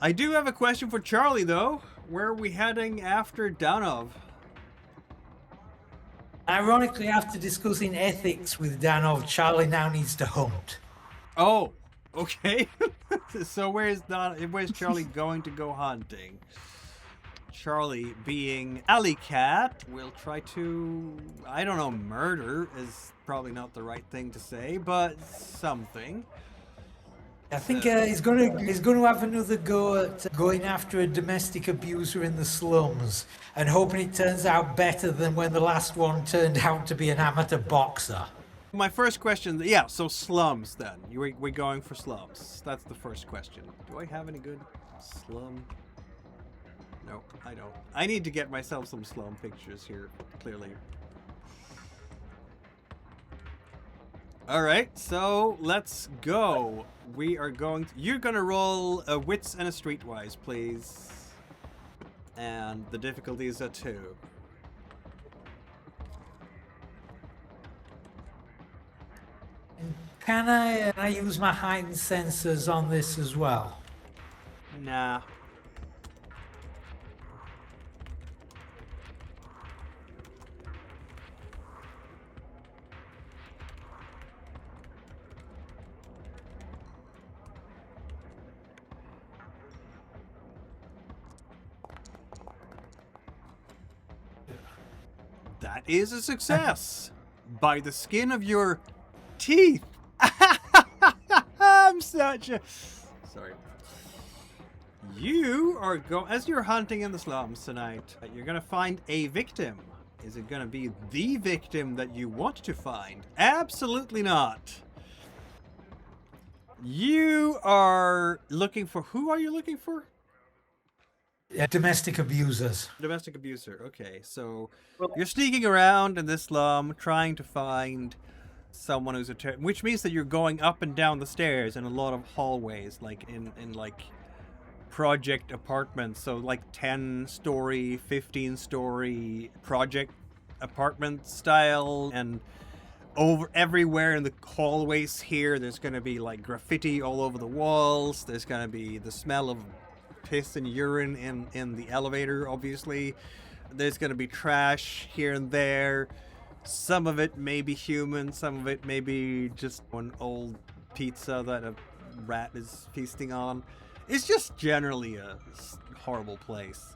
I do have a question for Charlie though. Where are we heading after Danov? Ironically, after discussing ethics with Danov, Charlie now needs to hunt. Oh, okay. So where's Charlie going to go hunting? Charlie, being alley cat, will try to, I don't know, murder is probably not the right thing to say, but something. I think he's going to have another go at going after a domestic abuser in the slums and hoping it turns out better than when the last one turned out to be an amateur boxer. My first question, yeah, so slums then. We're going for slums. That's the first question. Do I have any good slum? No, I don't. I need to get myself some slum pictures here, clearly. Alright, so let's go. We are going to, you're gonna roll a wits and a streetwise, please. And the difficulty is a 2. Can I use my heightened sensors on this as well? Nah. That is a success. By the skin of your teeth. I'm such a... Sorry. You are as you're hunting in the slums tonight, you're gonna find a victim. Is it gonna be the victim that you want to find? Absolutely not. You are looking for... Who are you looking for? Domestic abusers. Domestic abuser. Okay, so you're sneaking around in this slum trying to find someone who's which means that you're going up and down the stairs in a lot of hallways, like in like project apartments, so like 10-story, 15-story project apartment style, and over everywhere in the hallways here there's going to be like graffiti all over the walls. There's going to be the smell of piss and urine in the elevator, obviously. There's going to be trash here and there. Some of it may be human, some of it may be just an old pizza that a rat is feasting on. It's just generally a horrible place.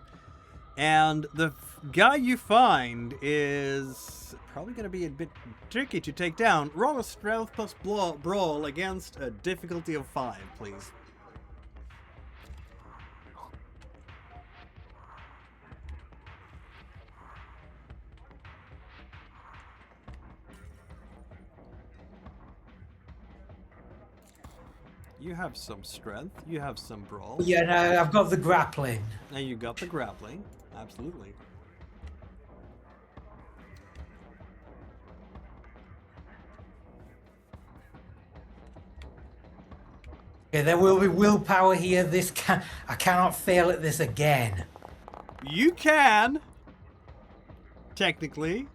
And the guy you find is probably going to be a bit tricky to take down. Roll a strength plus brawl against a difficulty of 5, please. You have some strength, you have some brawl. Yeah, no, I've got the grappling. And you got the grappling, absolutely. Yeah, there will be willpower here. I cannot fail at this again. You can, technically.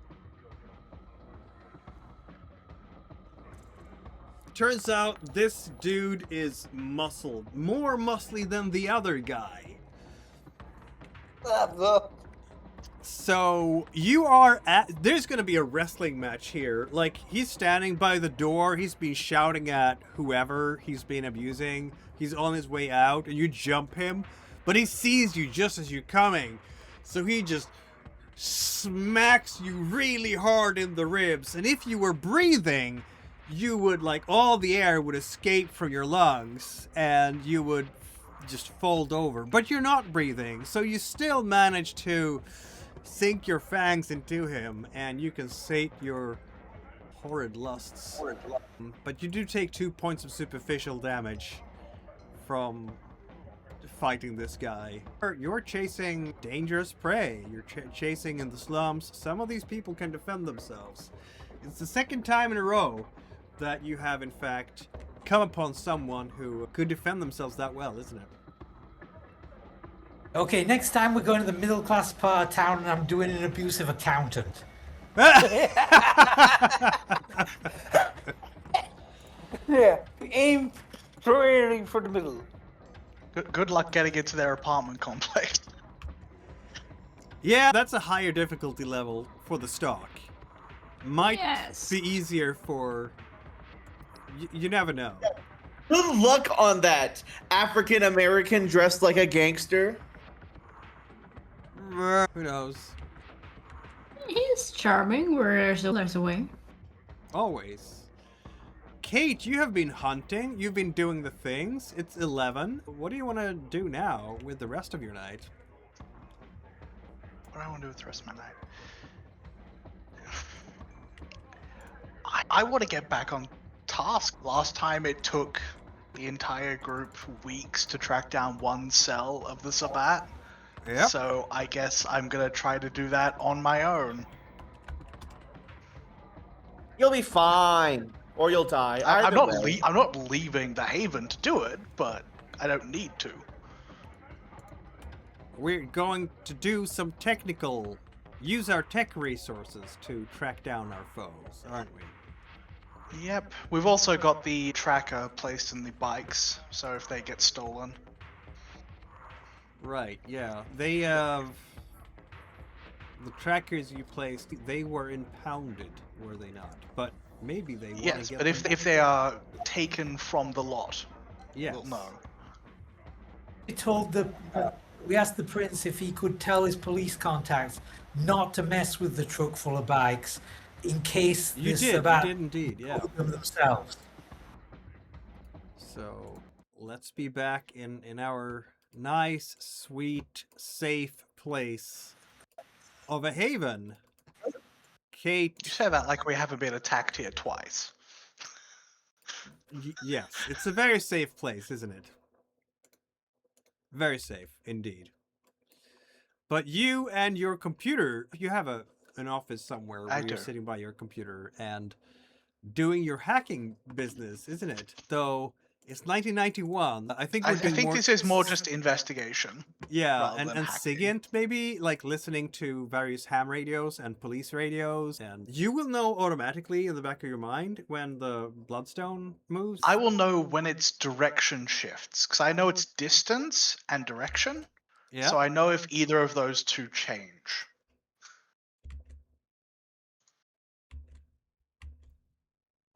Turns out this dude is muscled, more muscly than the other guy. So you are there's gonna be a wrestling match here. Like, he's standing by the door, he's been shouting at whoever he's been abusing. He's on his way out, and you jump him, but he sees you just as you're coming. So he just smacks you really hard in the ribs. And if you were breathing, you would, like, all the air would escape from your lungs and you would just fold over. But you're not breathing, so you still manage to sink your fangs into him and you can sate your horrid lusts. But you do take 2 points of superficial damage from fighting this guy. You're chasing dangerous prey. You're chasing in the slums. Some of these people can defend themselves. It's the second time in a row that you have, in fact, come upon someone who could defend themselves that well, isn't it? Okay, next time we're going to the middle class part of town and I'm doing an abusive accountant. Yeah, aim straight for the middle. Good luck getting into their apartment complex. Yeah, that's a higher difficulty level for the stock. Might Yes. be easier for... You never know. Good luck on that. African American dressed like a gangster. Who knows? He's charming where there's a way. Always. Kate, you have been hunting. You've been doing the things. It's 11. What do you want to do now with the rest of your night? What do I want to do with the rest of my night? I want to get back on task. Last time it took the entire group weeks to track down one cell of the Sabbat. Yep. So I guess I'm gonna try to do that on my own. You'll be fine, or you'll die. I'm Either not way. I'm not leaving the Haven to do it, but I don't need to. We're going to do some use our tech resources to track down our foes, aren't we? Yep. We've also got the tracker placed in the bikes, so if they get stolen. Right, yeah. They, the trackers you placed, they were impounded, were they not? But maybe they want Yes, to get but if them they are taken from the lot, Yes. we'll know. I told the We asked the prince if he could tell his police contacts not to mess with the truck full of bikes in case You the did. You Sabbat did indeed. Yeah. told them themselves. So let's be back in our nice, sweet, safe place of a haven. Kate. You say that like we haven't been attacked here twice. Yes, it's a very safe place, isn't it? Very safe indeed. But you and your computer, you have an office somewhere where I you're do. sitting by your computer and doing your hacking business, isn't it? Though it's 1991. I think I we're doing think more. this is more just investigation. Yeah, rather and than hacking. SIGINT maybe, like listening to various ham radios and police radios, and you will know automatically in the back of your mind when the bloodstone moves. I will know when its direction shifts, because I know its distance and direction. Yeah. So I know if either of those two change.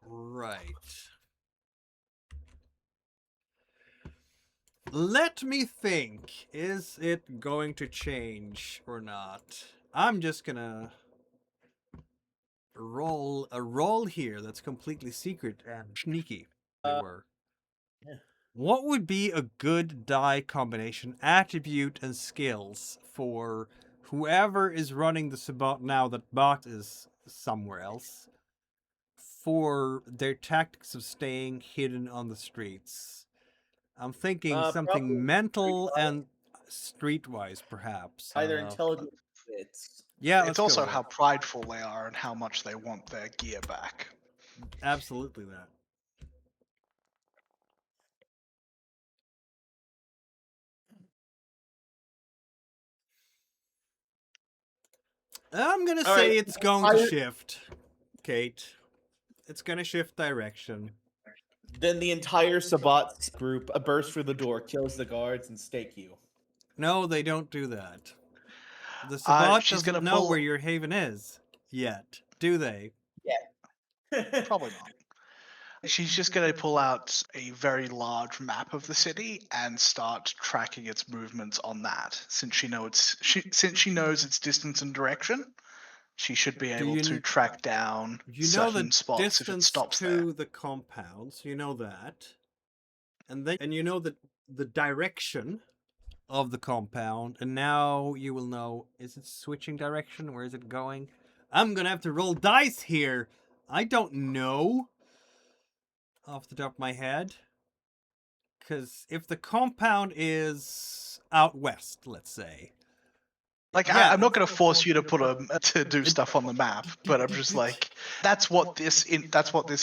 Right. Let me think. Is it going to change or not? I'm just gonna roll a roll here that's completely secret and sneaky. They were. yeah. What would be a good die combination, attribute and skills for whoever is running the Sabbat now that Bot is somewhere else, for their tactics of staying hidden on the streets? I'm thinking Probably something mental streetwise. and streetwise, perhaps. Either intelligence bits. Yeah, It's let's go also with how that. prideful they are and how much they want their gear back. Absolutely that. I'm gonna All say right, it's going to I- shift, Kate. It's gonna shift direction. Then the entire Sabbat group bursts through the door, kills the guards, and stake you. No, they don't do that. The Sabbat she's doesn't gonna know pull- where your haven is yet, do they? Probably not. She's just going to pull out a very large map of the city and start tracking its movements on that. Since she knows its distance and direction, she should be able to track down You know certain the spots if it distance stops to there. the compounds. You know that, and you know the direction of the compound. And now you will know: is it switching direction? Where is it going? I'm gonna have to roll dice here. I don't know off the top of my head. Because if the compound is out west, let's say. Like, Yeah. I'm not going to force you to to do stuff on the map, but I'm just like, that's what this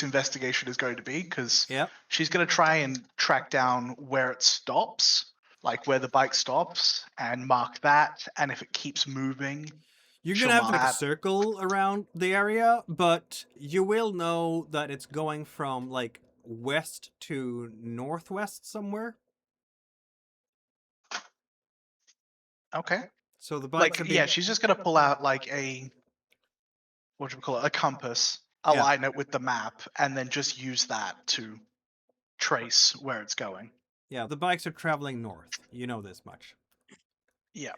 investigation is going to be, because Yep. she's going to try and track down where it stops, like where the bike stops, and mark that. And if it keeps moving, You're she'll gonna have to make a mark- circle around the area, but you will know that it's going from like west to northwest somewhere. Okay. So the bikes Like, are being... yeah, she's just going to pull out like what do we call it? A compass, Yeah. align it with the map, and then just use that to trace where it's going. Yeah, the bikes are traveling north. You know this much. Yeah.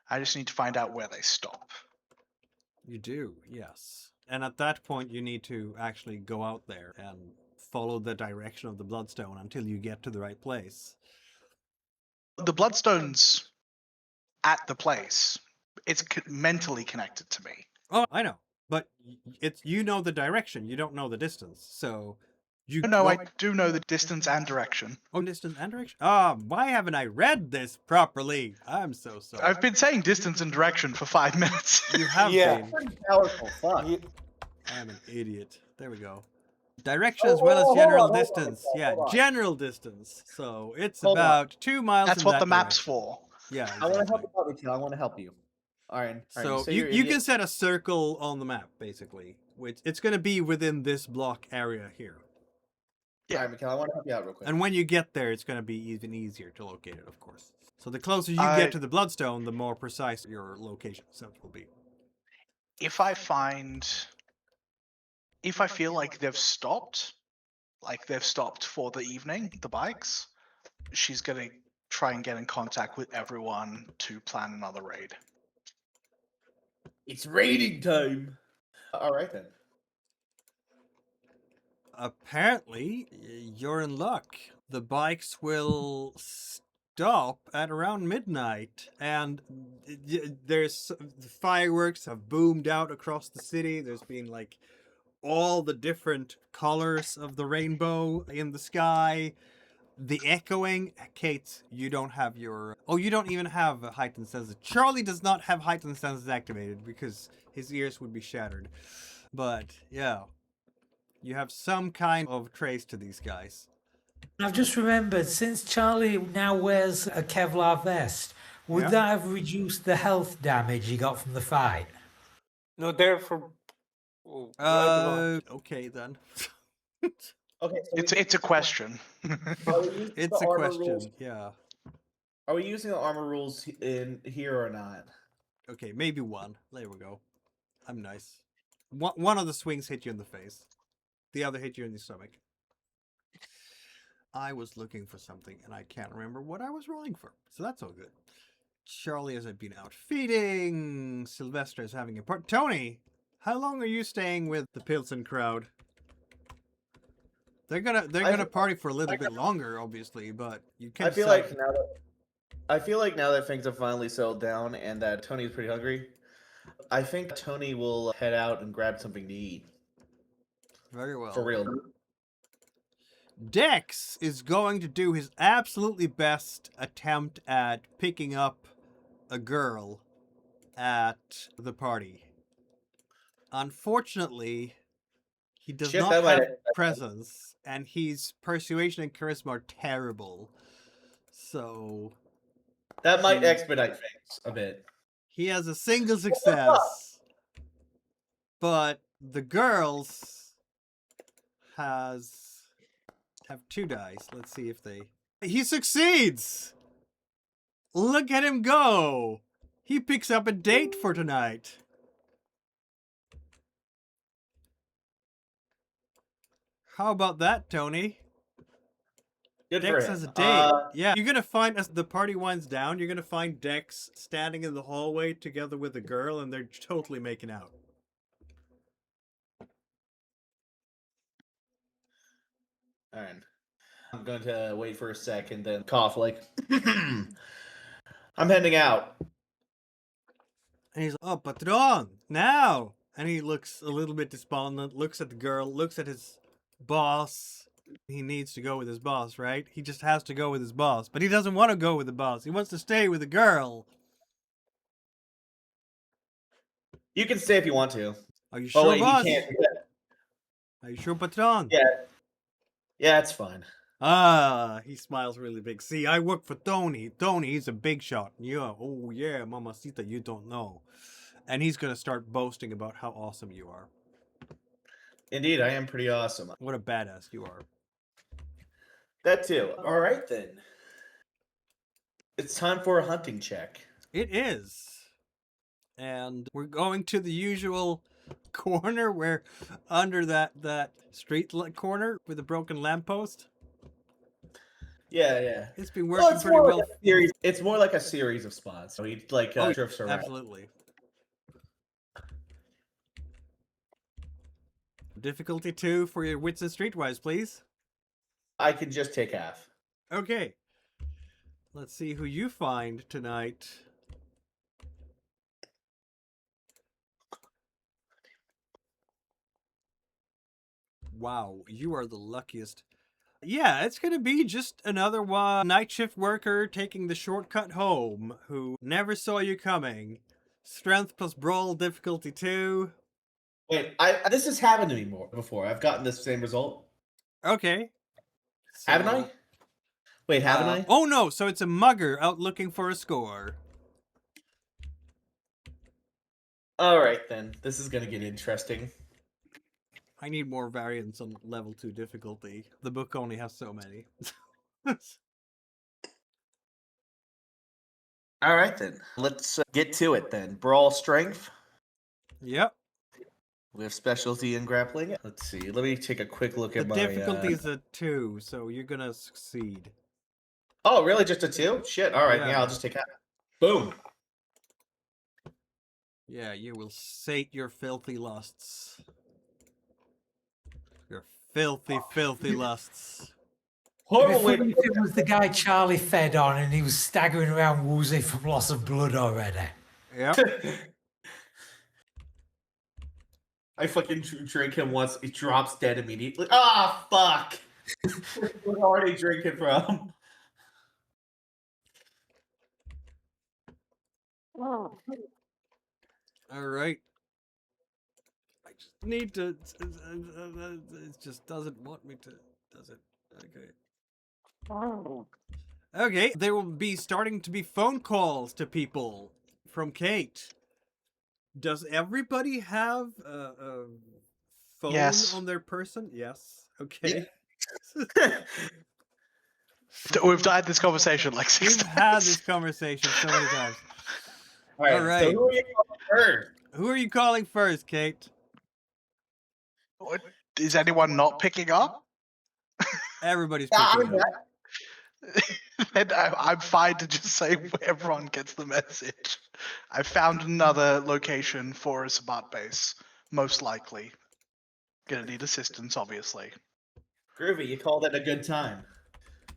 I just need to find out where they stop. You do, yes. And at that point, you need to actually go out there and follow the direction of the bloodstone until you get to the right place. The bloodstone's at the place. It's mentally connected to me. Oh, I know. But it's you know the direction, you don't know the distance. So you No, I do know the distance and direction. Oh, distance and direction? Why haven't I read this properly? I'm so sorry. I've been saying distance and direction for 5 minutes. You have Yeah. been. Pretty powerful. Fuck. You- I'm an idiot. There we go. Direction as well as general distance. Yeah, general distance. So it's Hold on. about 2 miles. That's in what that the map's direction. for. Yeah, I want to help exactly. you out, Mikhail. I want to help you. All right. So say you you're you idiot. can set a circle on the map basically, which it's going to be within this block area here. All right, Mikhail. I want to help you out real quick. And when you get there, it's going to be even easier to locate it, of course. So the closer you I- get to the bloodstone, the more precise your location sense will be. If I feel like they've stopped for the evening, the bikes, she's gonna try and get in contact with everyone to plan another raid. It's raiding time. All right then. Apparently, you're in luck. The bikes will stop at around midnight, and there's the fireworks have boomed out across the city. There's been like all the different colors of the rainbow in the sky. The echoing. Kate, you don't have your. Oh, you don't even have a heightened senses. Charlie does not have heightened senses activated because his ears would be shattered. But yeah, you have some kind of trace to these guys. I've just remembered, since Charlie now wears a Kevlar vest, would Yeah. that have reduced the health damage he got from the fight? No, they're for. Oh, I don't know. Okay then. Okay, so It's a question. are we using It's the a armor question. rules? Yeah. Are we using the armor rules in here or not? Okay, maybe one. There we go. I'm nice. One of the swings hit you in the face. The other hit you in the stomach. I was looking for something and I can't remember what I was rolling for. So that's all good. Charlie has been out feeding. Sylvester is having a part. Tony, how long are you staying with the Pilsen crowd? They're gonna party for a little bit longer, obviously, but you can. I feel like now that things have finally settled down and that Tony's pretty hungry, I think Tony will head out and grab something to eat. Very well. For real. Dex is going to do his absolutely best attempt at picking up a girl at the party. Unfortunately, he does Shit, not that might have expedite presence, and his persuasion and charisma are terrible. So That might Hmm. expedite things a bit. he has a single success, but the girls have 2 dice. Let's see if they. He succeeds. Look at him go. He picks up a date for tonight. How about that, Tony? Good for Dex him. has a date. Yeah, you're gonna find as the party winds down, you're gonna find Dex standing in the hallway together with a girl, and they're totally making out. All right. I'm going to wait for a second, then cough like, I'm heading out. And he's like, "Oh, patron, now!" And he looks a little bit despondent. Looks at the girl. Looks at his boss. He needs to go with his boss, right? He just has to go with his boss, but he doesn't want to go with the boss. He wants to stay with the girl. You can stay if you want to. Are you sure, Oh wait, boss? he can't do that. Are you sure, patron? Yeah, it's fine. Ah, he smiles really big. See, I work for Tony. Tony, he's a big shot. Yeah, oh yeah, mamacita, you don't know. And he's gonna start boasting about how awesome you are. Indeed, I am pretty awesome. What a badass you are. That too. All right then. It's time for a hunting check. It is. And we're going to the usual corner where under that street corner with a broken lamppost. Yeah. It's been Well, working it's pretty more well. like a series. It's more like a series of spots. So he drifts around. Absolutely. Difficulty 2 for your wits and streetwise, please. I can just take half. Okay. Let's see who you find tonight. Wow, you are the luckiest. Yeah, it's gonna be just another night shift worker taking the shortcut home who never saw you coming. Strength plus brawl difficulty 2. Wait, this has happened to me before. I've gotten this same result. Okay. Haven't So, I? Wait, haven't I? Oh no, so it's a mugger out looking for a score. All right then. This is gonna get interesting. I need more variants on level 2 difficulty. The book only has so many. All right then. Let's get to it then. Brawl strength. Yep. We have specialty in grappling. Let's see. Let me take a quick look The at my difficulty is a 2, so you're gonna succeed. Oh, really? Just a 2? Shit. All right. Yeah. Yeah, I'll just take that. Boom. Yeah, you will sate your filthy lusts. Your filthy, filthy lusts. Horrible It'd be way funny to if it was the guy Charlie fed on and he was staggering around woozy from loss of blood already. Yep. I fucking drink him once. He drops dead immediately. Ah, fuck. We're already drinking from. All right. I just need to. It just doesn't want me to. Does it? Okay. Okay. There will be starting to be phone calls to people from Kate. Does everybody have a phone Yes. on their person? Yes. Okay. We've had this conversation like 6 We've times. had this conversation so many times. All right. All right. So who are you calling first? Who are you calling first, Kate? What? Is anyone not picking up? Everybody's I'm picking up. And I'm fine to just say everyone gets the message. I found another location for a Sabbat base, most likely. Gonna need assistance, obviously. Groovy, you called it a good time.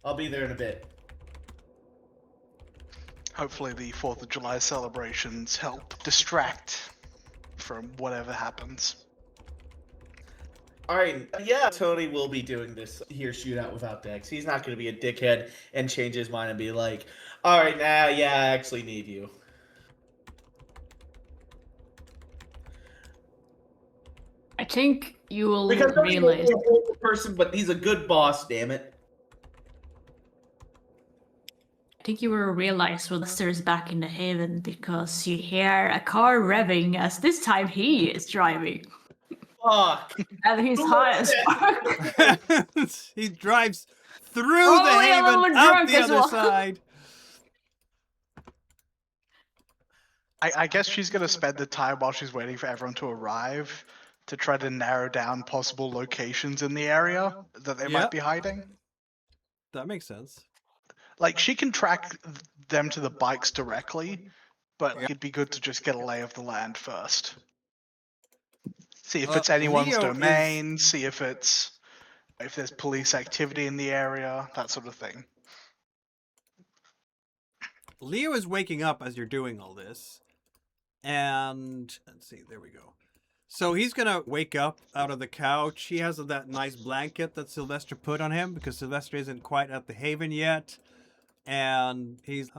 I'll be there in a bit. Hopefully the 4th of July celebrations help distract from whatever happens. All right, yeah, Tony will be doing this here shootout without Dex. He's not going to be a dickhead and change his mind and be like, all right, now, yeah, I actually need you. I think you will Because Tony's only realize. a horrible person, but he's a good boss, damn it. I think you will realize when Lester's back in the haven because you hear a car revving as this time he is driving. Fuck. And he's high as fuck. He drives through the Probably a little haven bit out drunk the as other well. side. I guess she's gonna spend the time while she's waiting for everyone to arrive to try to narrow down possible locations in the area that they might Yep. be hiding. That makes sense. Like, she can track them to the bikes directly, but Yep. it'd be good to just get a lay of the land first. See if it's anyone's Leo domain, see if there's police activity in the area, that sort of thing. Leo is waking up as you're doing all this. And let's see, there we go. So he's gonna wake up out of the couch. He has that nice blanket that Sylvester put on him because Sylvester isn't quite at the haven yet. And he's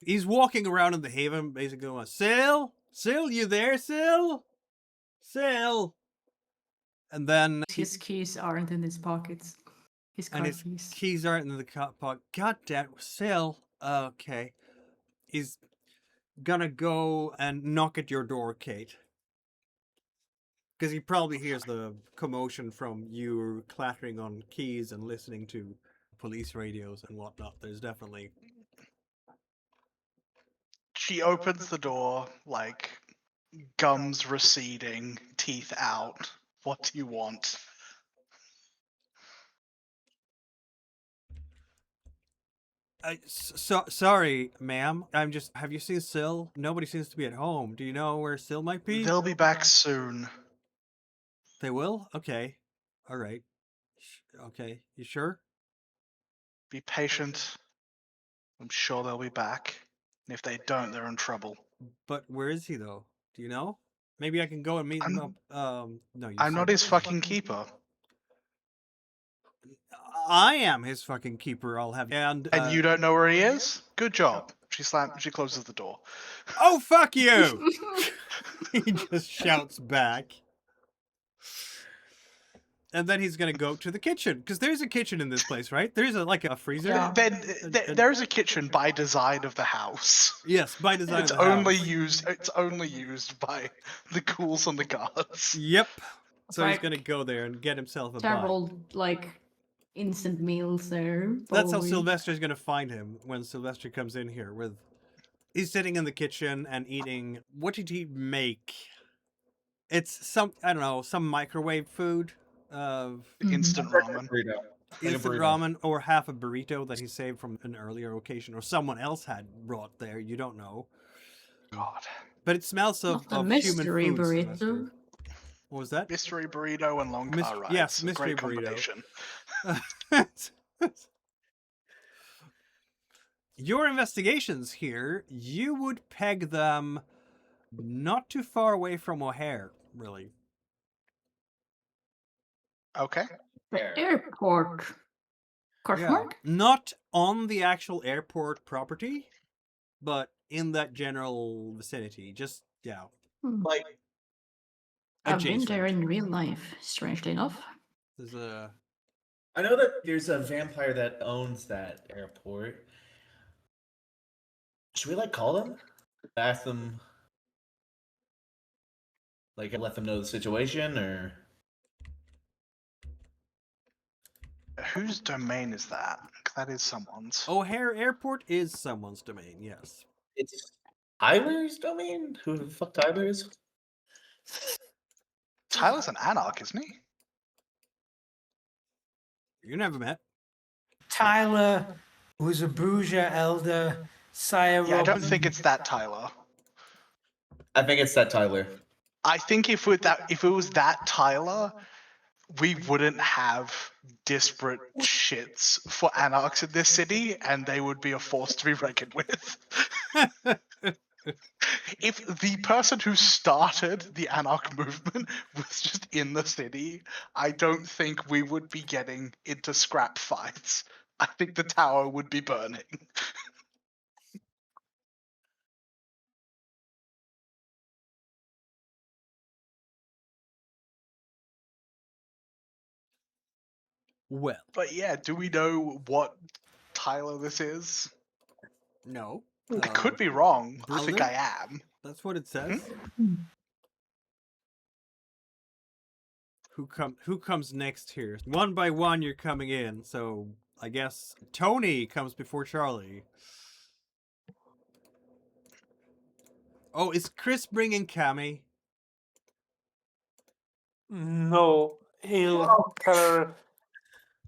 he's walking around in the haven basically going, Syl, you there, Syl? And then His keys aren't in his pockets. His car and his keys. keys aren't in the pocket. God damn, Syl. Okay. He's gonna go and knock at your door, Kate. Because he probably hears the commotion from you clattering on keys and listening to police radios and whatnot. There's definitely... She opens the door, like, gums receding, teeth out. What do you want? Sorry, ma'am. I'm just... Have you seen Syl? Nobody seems to be at home. Do you know where Syl might be? They'll be back soon. They will? Okay. All right. Okay. You sure? Be patient. I'm sure they'll be back. And if they don't, they're in trouble. But where is he, though? Do you know? Maybe I can go and meet him I'm- up. No, you I'm not said- his fucking keeper. I am his fucking keeper, I'll have... And You don't know where he is? Good job. She closes the door. Oh, fuck you! He just shouts back. And then he's gonna go to the kitchen, because there's a kitchen in this place, right? There's a freezer. Yeah. Then there's a kitchen by design of the house. Yes, by design. It's of the only house. used by the ghouls and the guards. Yep. So he's Right. gonna go there and get himself a bite. Several, like, instant meals there. That's how probably. Sylvester's gonna find him when Sylvester comes in here. He's sitting in the kitchen and eating. What did he make? It's some, I don't know, some microwave food. Instant ramen. Like a instant burrito. ramen or half a burrito that he saved from an earlier occasion or someone else had brought there. You don't know. God. But it smells Not a of human mystery food, burrito. Sylvester. What was that? Mystery burrito and long car rides. Yes, A mystery great burrito. combination. Your investigations here, you would peg them not too far away from O'Hare, really. Okay. The airport. Question mark? Not on the actual airport property, but in that general vicinity. Just, yeah. Like, I've been there adjacent. in real life, strangely enough. There's a... I know that there's a vampire that owns that airport. Should we like call them? Ask them, like, let them know the situation, or Whose domain is that? That is someone's. O'Hare Airport is someone's domain, yes. it's Tyler's domain? Who the fuck Tyler is? Tyler's an anarch, isn't he? You never met. Tyler was a Bruja elder, Sire Yeah, I don't Robin. think it's that Tyler. I think it's that Tyler. I think if it was that Tyler, we wouldn't have disparate shits for anarchs in this city, and they would be a force to be reckoned with. If the person who started the anarch movement was just in the city, I don't think we would be getting into scrap fights. I think the tower would be burning. Well, But yeah, do we know what Tyler this is? no. I could be wrong. I think Balder? I am. That's what it says. Who comes next here? One by one, you're coming in. So I guess Tony comes before Charlie. Oh, is Chris bringing Cammy? No, he'll tell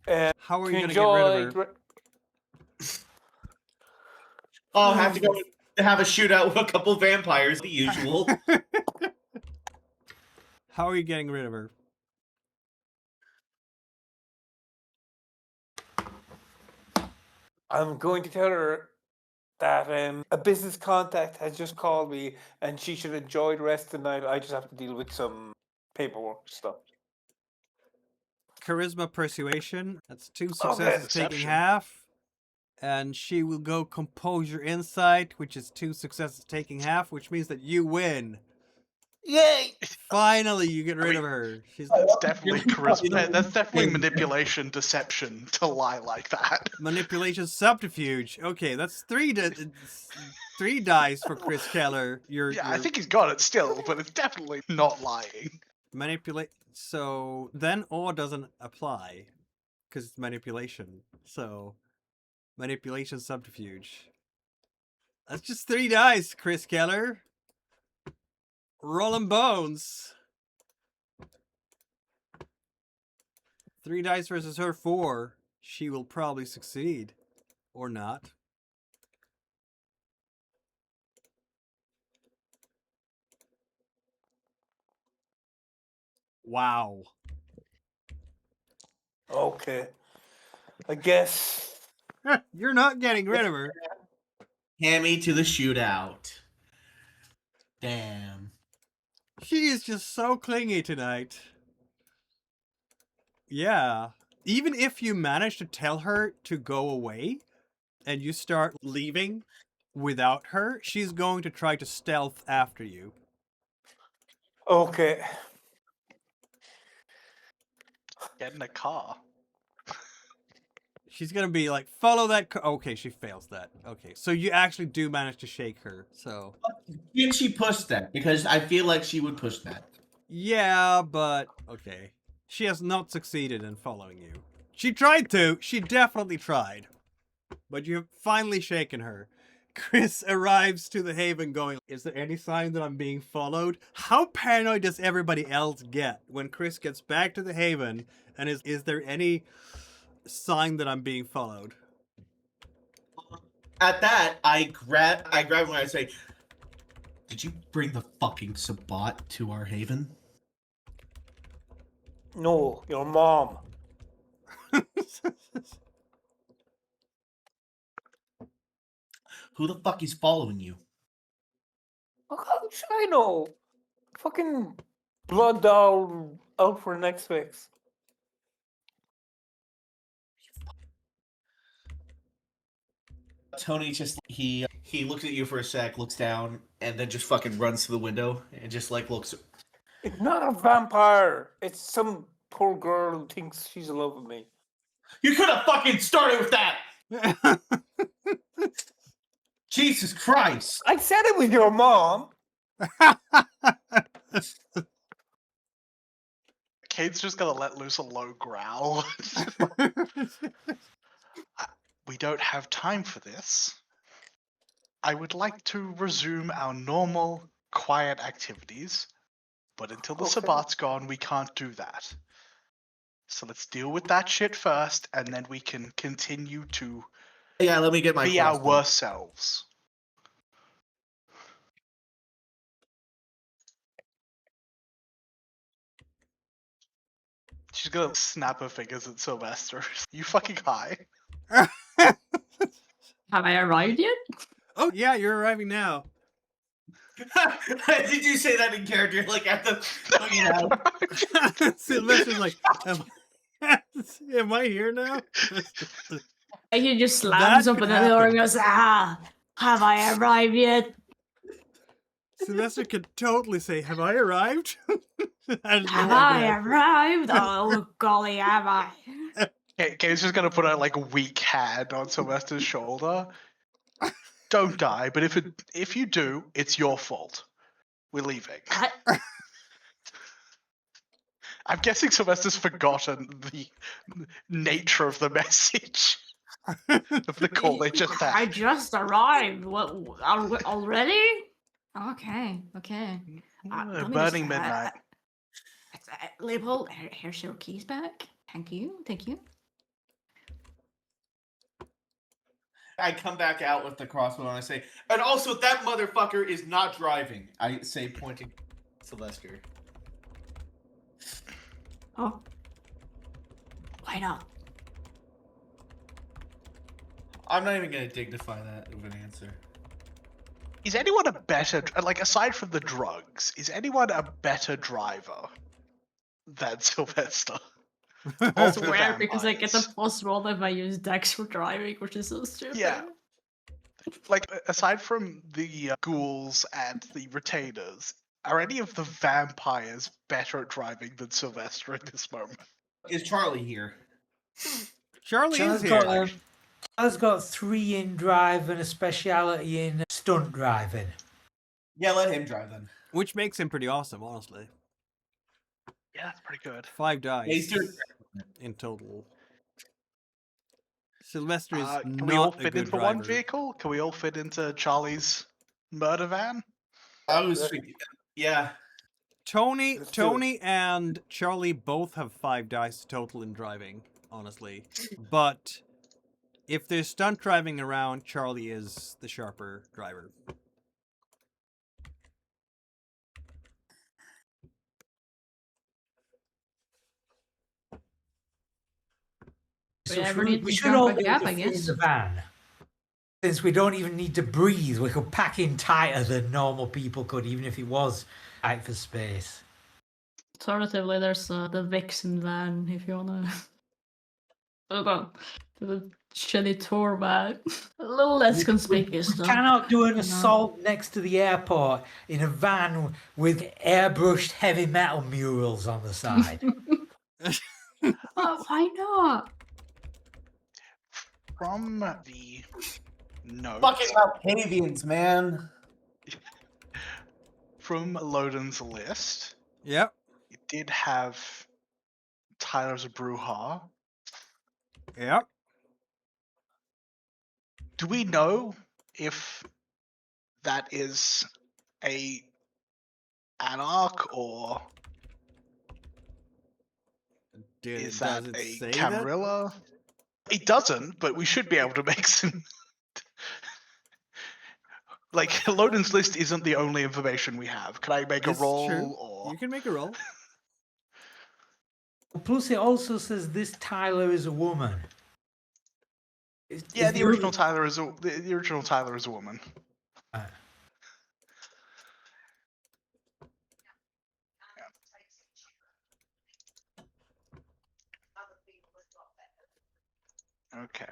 her How are to you gonna get rid enjoy. of her? Oh, have to go have a shootout with a couple vampires, the usual. How are you getting rid of her? I'm going to tell her that a business contact has just called me and she should enjoy the rest of the night. I just have to deal with some paperwork stuff. Charisma persuasion. That's 2 Okay. successes taking Deception. half. And she will go composure insight, which is 2 successes taking half, which means that you win. Yay! Finally, you get rid of her. She's That's definitely charisma. That's definitely manipulation, deception to lie like that. manipulation subterfuge. Okay, that's 3 dice for Chris Keller. Yeah, I think he's got it still, but it's definitely not lying. manipulate. So then awe doesn't apply because it's manipulation. So manipulation subterfuge. That's just 3 dice, Chris Keller. Rolling bones. 3 dice versus her 4. She will probably succeed. Or not. Wow. Okay. I guess. You're not getting rid of her. Hammy to the shootout. Damn. She is just so clingy tonight. Yeah. Even if you manage to tell her to go away and you start leaving without her, she's going to try to stealth after you. Okay. Get in a car. She's going to be like, follow that car. Okay, she fails that. Okay, so you actually do manage to shake her. So, Did she push that? Because I feel like she would push that. yeah, but okay. She has not succeeded in following you. She tried to. She definitely tried. But you have finally shaken her. Chris arrives to the haven going, is there any sign that I'm being followed? How paranoid does everybody else get when Chris gets back to the haven? And is there any sign that I'm being followed. At that, I grab him and I say, "Did you bring the fucking Sabbat to our haven?" No, your mom. Who the fuck is following you? How should I know? Fucking blood doll out for next fix. Tony just he looks at you for a sec, looks down, and then just fucking runs to the window and just like looks. It's not a vampire. It's some poor girl who thinks she's in love with me. You could have fucking started with that. Jesus Christ! I said it was your mom. Kate's just gonna let loose a low growl. We don't have time for this. I would like to resume our normal, quiet activities, but until the Okay. Sabbat's gone, we can't do that. So let's deal with that shit first, and then we can continue to Yeah, let me get my be our crossbow. worst selves. She's gonna snap her fingers at Sylvester. You fucking high? Have I arrived yet? Oh yeah, you're arriving now. Did you say that in character? Like at the fucking house? Sylvester's like, am I here now? He just slams That open could the door and happen. goes, have I arrived yet? Sylvester could totally say, "Have I arrived?" And Have no one I can. arrived? Oh, golly, have I? Kate's just gonna put a like weak hand on Sylvester's shoulder. Don't die, but if you do, it's your fault. We're leaving. I'm guessing Sylvester's forgotten the nature of the message of the call they just I had. just arrived. What already? Okay. Let me just, Burning midnight. Leopold, here's your keys back. Thank you. I come back out with the crossbow and I say, and also that motherfucker is not driving. I say, pointing at Sylvester. Oh, why not? I'm not even gonna dignify that with an answer. Is anyone a better, like aside from the drugs, is anyone a better driver than Sylvester? It's the weird because I get the vampires. plus roll if I use Dex for driving, which is so stupid. Yeah. Like aside from the ghouls and the retainers, are any of the vampires better at driving than Sylvester at this moment? Is Charlie here? Charlie is Charles here. Charles got 3 in drive and a speciality in stunt driving. Yeah, let him drive then. Which makes him pretty awesome, honestly. Yeah, that's pretty good. 5 dice Yeah, he's doing in total. Sylvester is Can we all not a fit good into driver. one vehicle? Can we all fit into Charlie's murder van? I was thinking, yeah. Tony, Let's do it. Tony, and Charlie both have 5 dice total in driving, honestly. But if there's stunt driving around, Charlie is the sharper driver. We never need we to should jump all a be gap, able I to fit in guess. the van. Since we don't even need to breathe, we could pack in tighter than normal people could, even if it was tight for space. Alternatively, there's the Vixen van if you wanna. The shitty tour van. A little less conspicuous We though. cannot do an No. assault next to the airport in a van with airbrushed heavy metal murals on the side. Oh, why not? From the notes, Fucking Octavians, man. from Loden's list, Yep. it did have Tyler's Bruja. Yep. Do we know if that is a anarch or is that Does it a say Camarilla? It doesn't, but we should be able to make some. Like, Loden's list isn't the only information we have. Can I make This a is roll? true. Or You can make a roll. Plus, it also says this Tyler is a woman. yeah, Is the original Tyler is the original Tyler is a woman. Okay.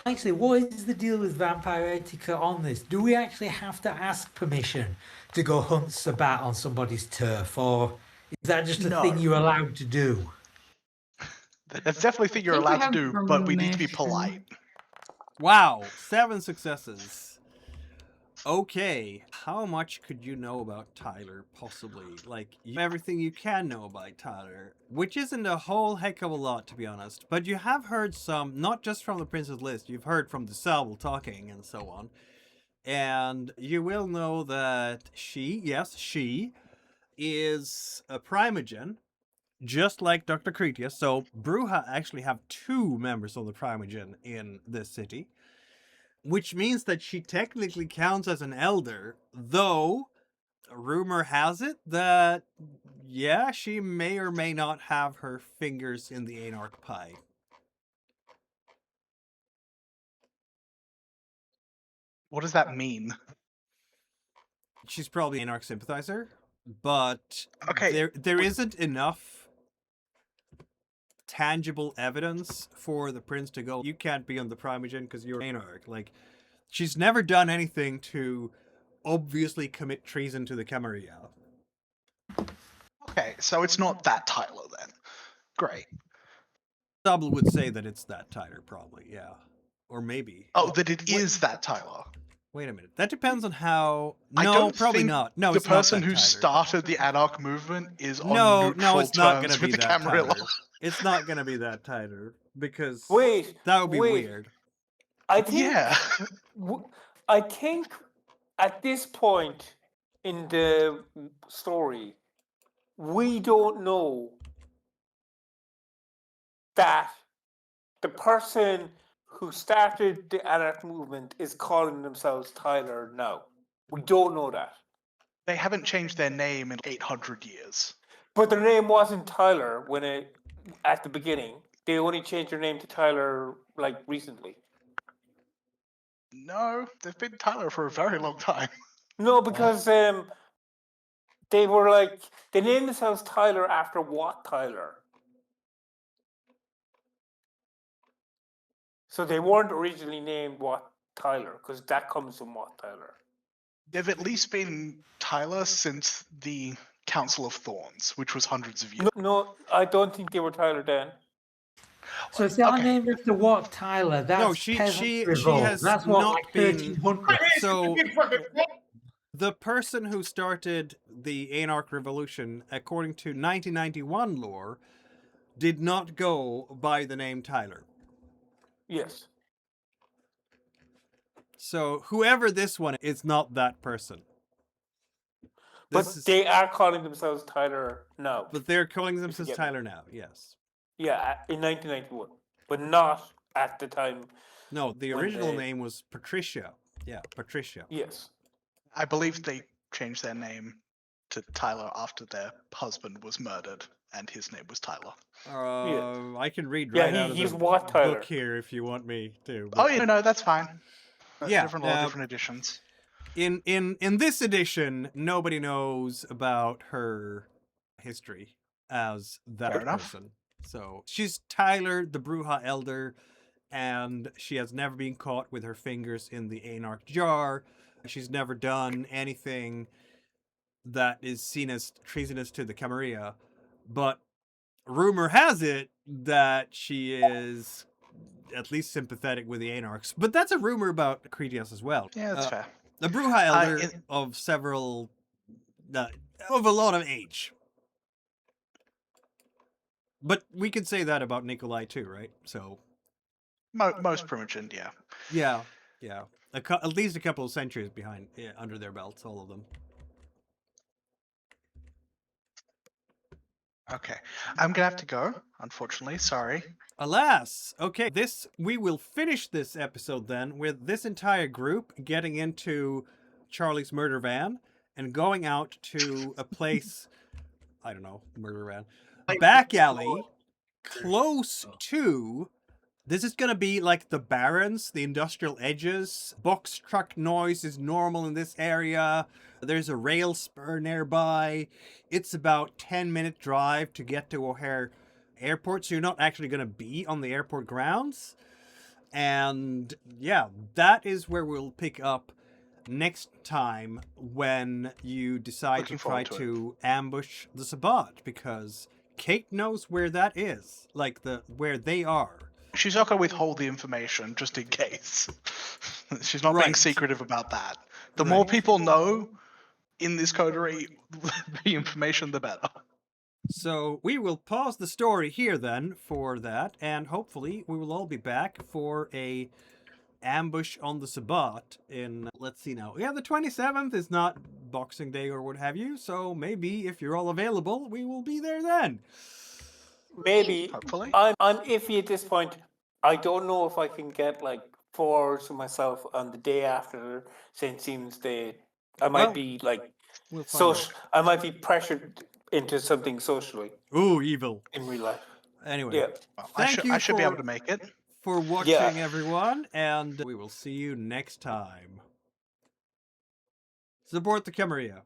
Actually, what is the deal with vampire etiquette on this? Do we actually have to ask permission to go hunt Sabbat on somebody's turf, or is that just a thing No. you're allowed to do? That's definitely a thing you're think we allowed to have do, but we need to be permission. polite. Wow, 7 successes. Okay, how much could you know about Tyler, possibly? Like, everything you can know about Tyler, which isn't a whole heck of a lot, to be honest. But you have heard some, not just from the Prince's List, you've heard from the Sabbat talking and so on. And you will know that she, yes, she, is a primogen, just like Dr. Cretius. So, Bruja actually have 2 members of the primogen in this city. Which means that she technically counts as an elder, though rumor has it that, yeah, she may or may not have her fingers in the Anarch pie. What does that mean? She's probably an Anarch sympathizer, but Okay, there isn't enough tangible evidence for the prince to go, you can't be on the Primogen because you're Anarch. Like, she's never done anything to obviously commit treason to the Camarilla. Okay, so it's not that Tyler then. Great. Double would say that it's that Tyler, probably, yeah. Or maybe. Oh, that it is that Tyler. Wait a minute. That depends on how. I No, don't probably think not. No, the it's not person that who Tyler. started the Anarch movement is on No, neutral it's not terms gonna be with the that Camarilla. Tyler. It's not gonna be that Tyler because Wait, that would be wait. weird. I think. Yeah. I think at this point in the story, we don't know that the person who started the Anarch movement is calling themselves Tyler now. We don't know that. They haven't changed their name in 800 years. But their name wasn't Tyler at the beginning. They only changed their name to Tyler like recently. No, they've been Tyler for a very long time. No, because they were like they named themselves Tyler after Wat Tyler. So they weren't originally named Wat Tyler because that comes from Wat Tyler. They've at least been Tyler since the Council of Thorns, which was hundreds of years. No, I don't think they were Tyler then. So if they are Okay. named after what Tyler? That's No, she revolt. has That's what, not like been. 1300. So the person who started the Anarch Revolution, according to 1991 lore, did not go by the name Tyler. Yes. So whoever this one is not that person. But This is- they are calling themselves Tyler now. But they're calling themselves Yeah. Tyler now, yes. Yeah, in 1991. But not at the time. No, the When original they- name was Patricia. Yeah, Patricia. Yes. I believe they changed their name to Tyler after their husband was murdered, and his name was Tyler. I can read Yeah, right out of he's the Wat Tyler. book here if you want me to. Oh, yeah, no, that's fine. Yeah, Different law, different editions. In this edition, nobody knows about her history as that Fair enough. person. So she's Tyler, the Bruja Elder, and she has never been caught with her fingers in the Anarch jar. She's never done anything that is seen as treasonous to the Camarilla. But rumor has it that she is at least sympathetic with the Anarchs. But that's a rumor about Cretius as well. Yeah, that's fair. The Bruja Elder in- of several, of a lot of age. But we could say that about Nikolai too, right? So Most primogen, yeah. yeah, at least a couple of centuries behind, under their belts, all of them. Okay. I'm gonna have to go, unfortunately. Sorry. Alas, okay, we will finish this episode then with this entire group getting into Charlie's murder van and going out to a place, I don't know, murder van, back alley, close to. This is gonna be like the Barrens, the industrial edges. Box truck noise is normal in this area. There's a rail spur nearby. It's about 10-minute drive to get to O'Hare Airport, so you're not actually gonna be on the airport grounds. And yeah, that is where we'll pick up next time when you decide Looking to try forward to it. to ambush the Sabbat, because Kate knows where that is, like where they are. She's not going to withhold the information just in case. She's not being Right. secretive about that. The more Right. people know in this coterie, the information, the better. So we will pause the story here then for that, and hopefully we will all be back for a ambush on the Sabbat in, let's see now. Yeah, the 27th is not Boxing Day or what have you, so maybe if you're all available, we will be there then. Maybe. Hopefully. I'm iffy at this point. I don't know if I can get like 4 hours to myself on the day after St. Stephen's Day. I might Well, be like We'll find I might be pressured into something socially out. Ooh, evil. in real life. Anyway, Yeah. Well, thank you I should be for- able to make it. for watching, everyone, and we will see you next time. Support the Camarilla.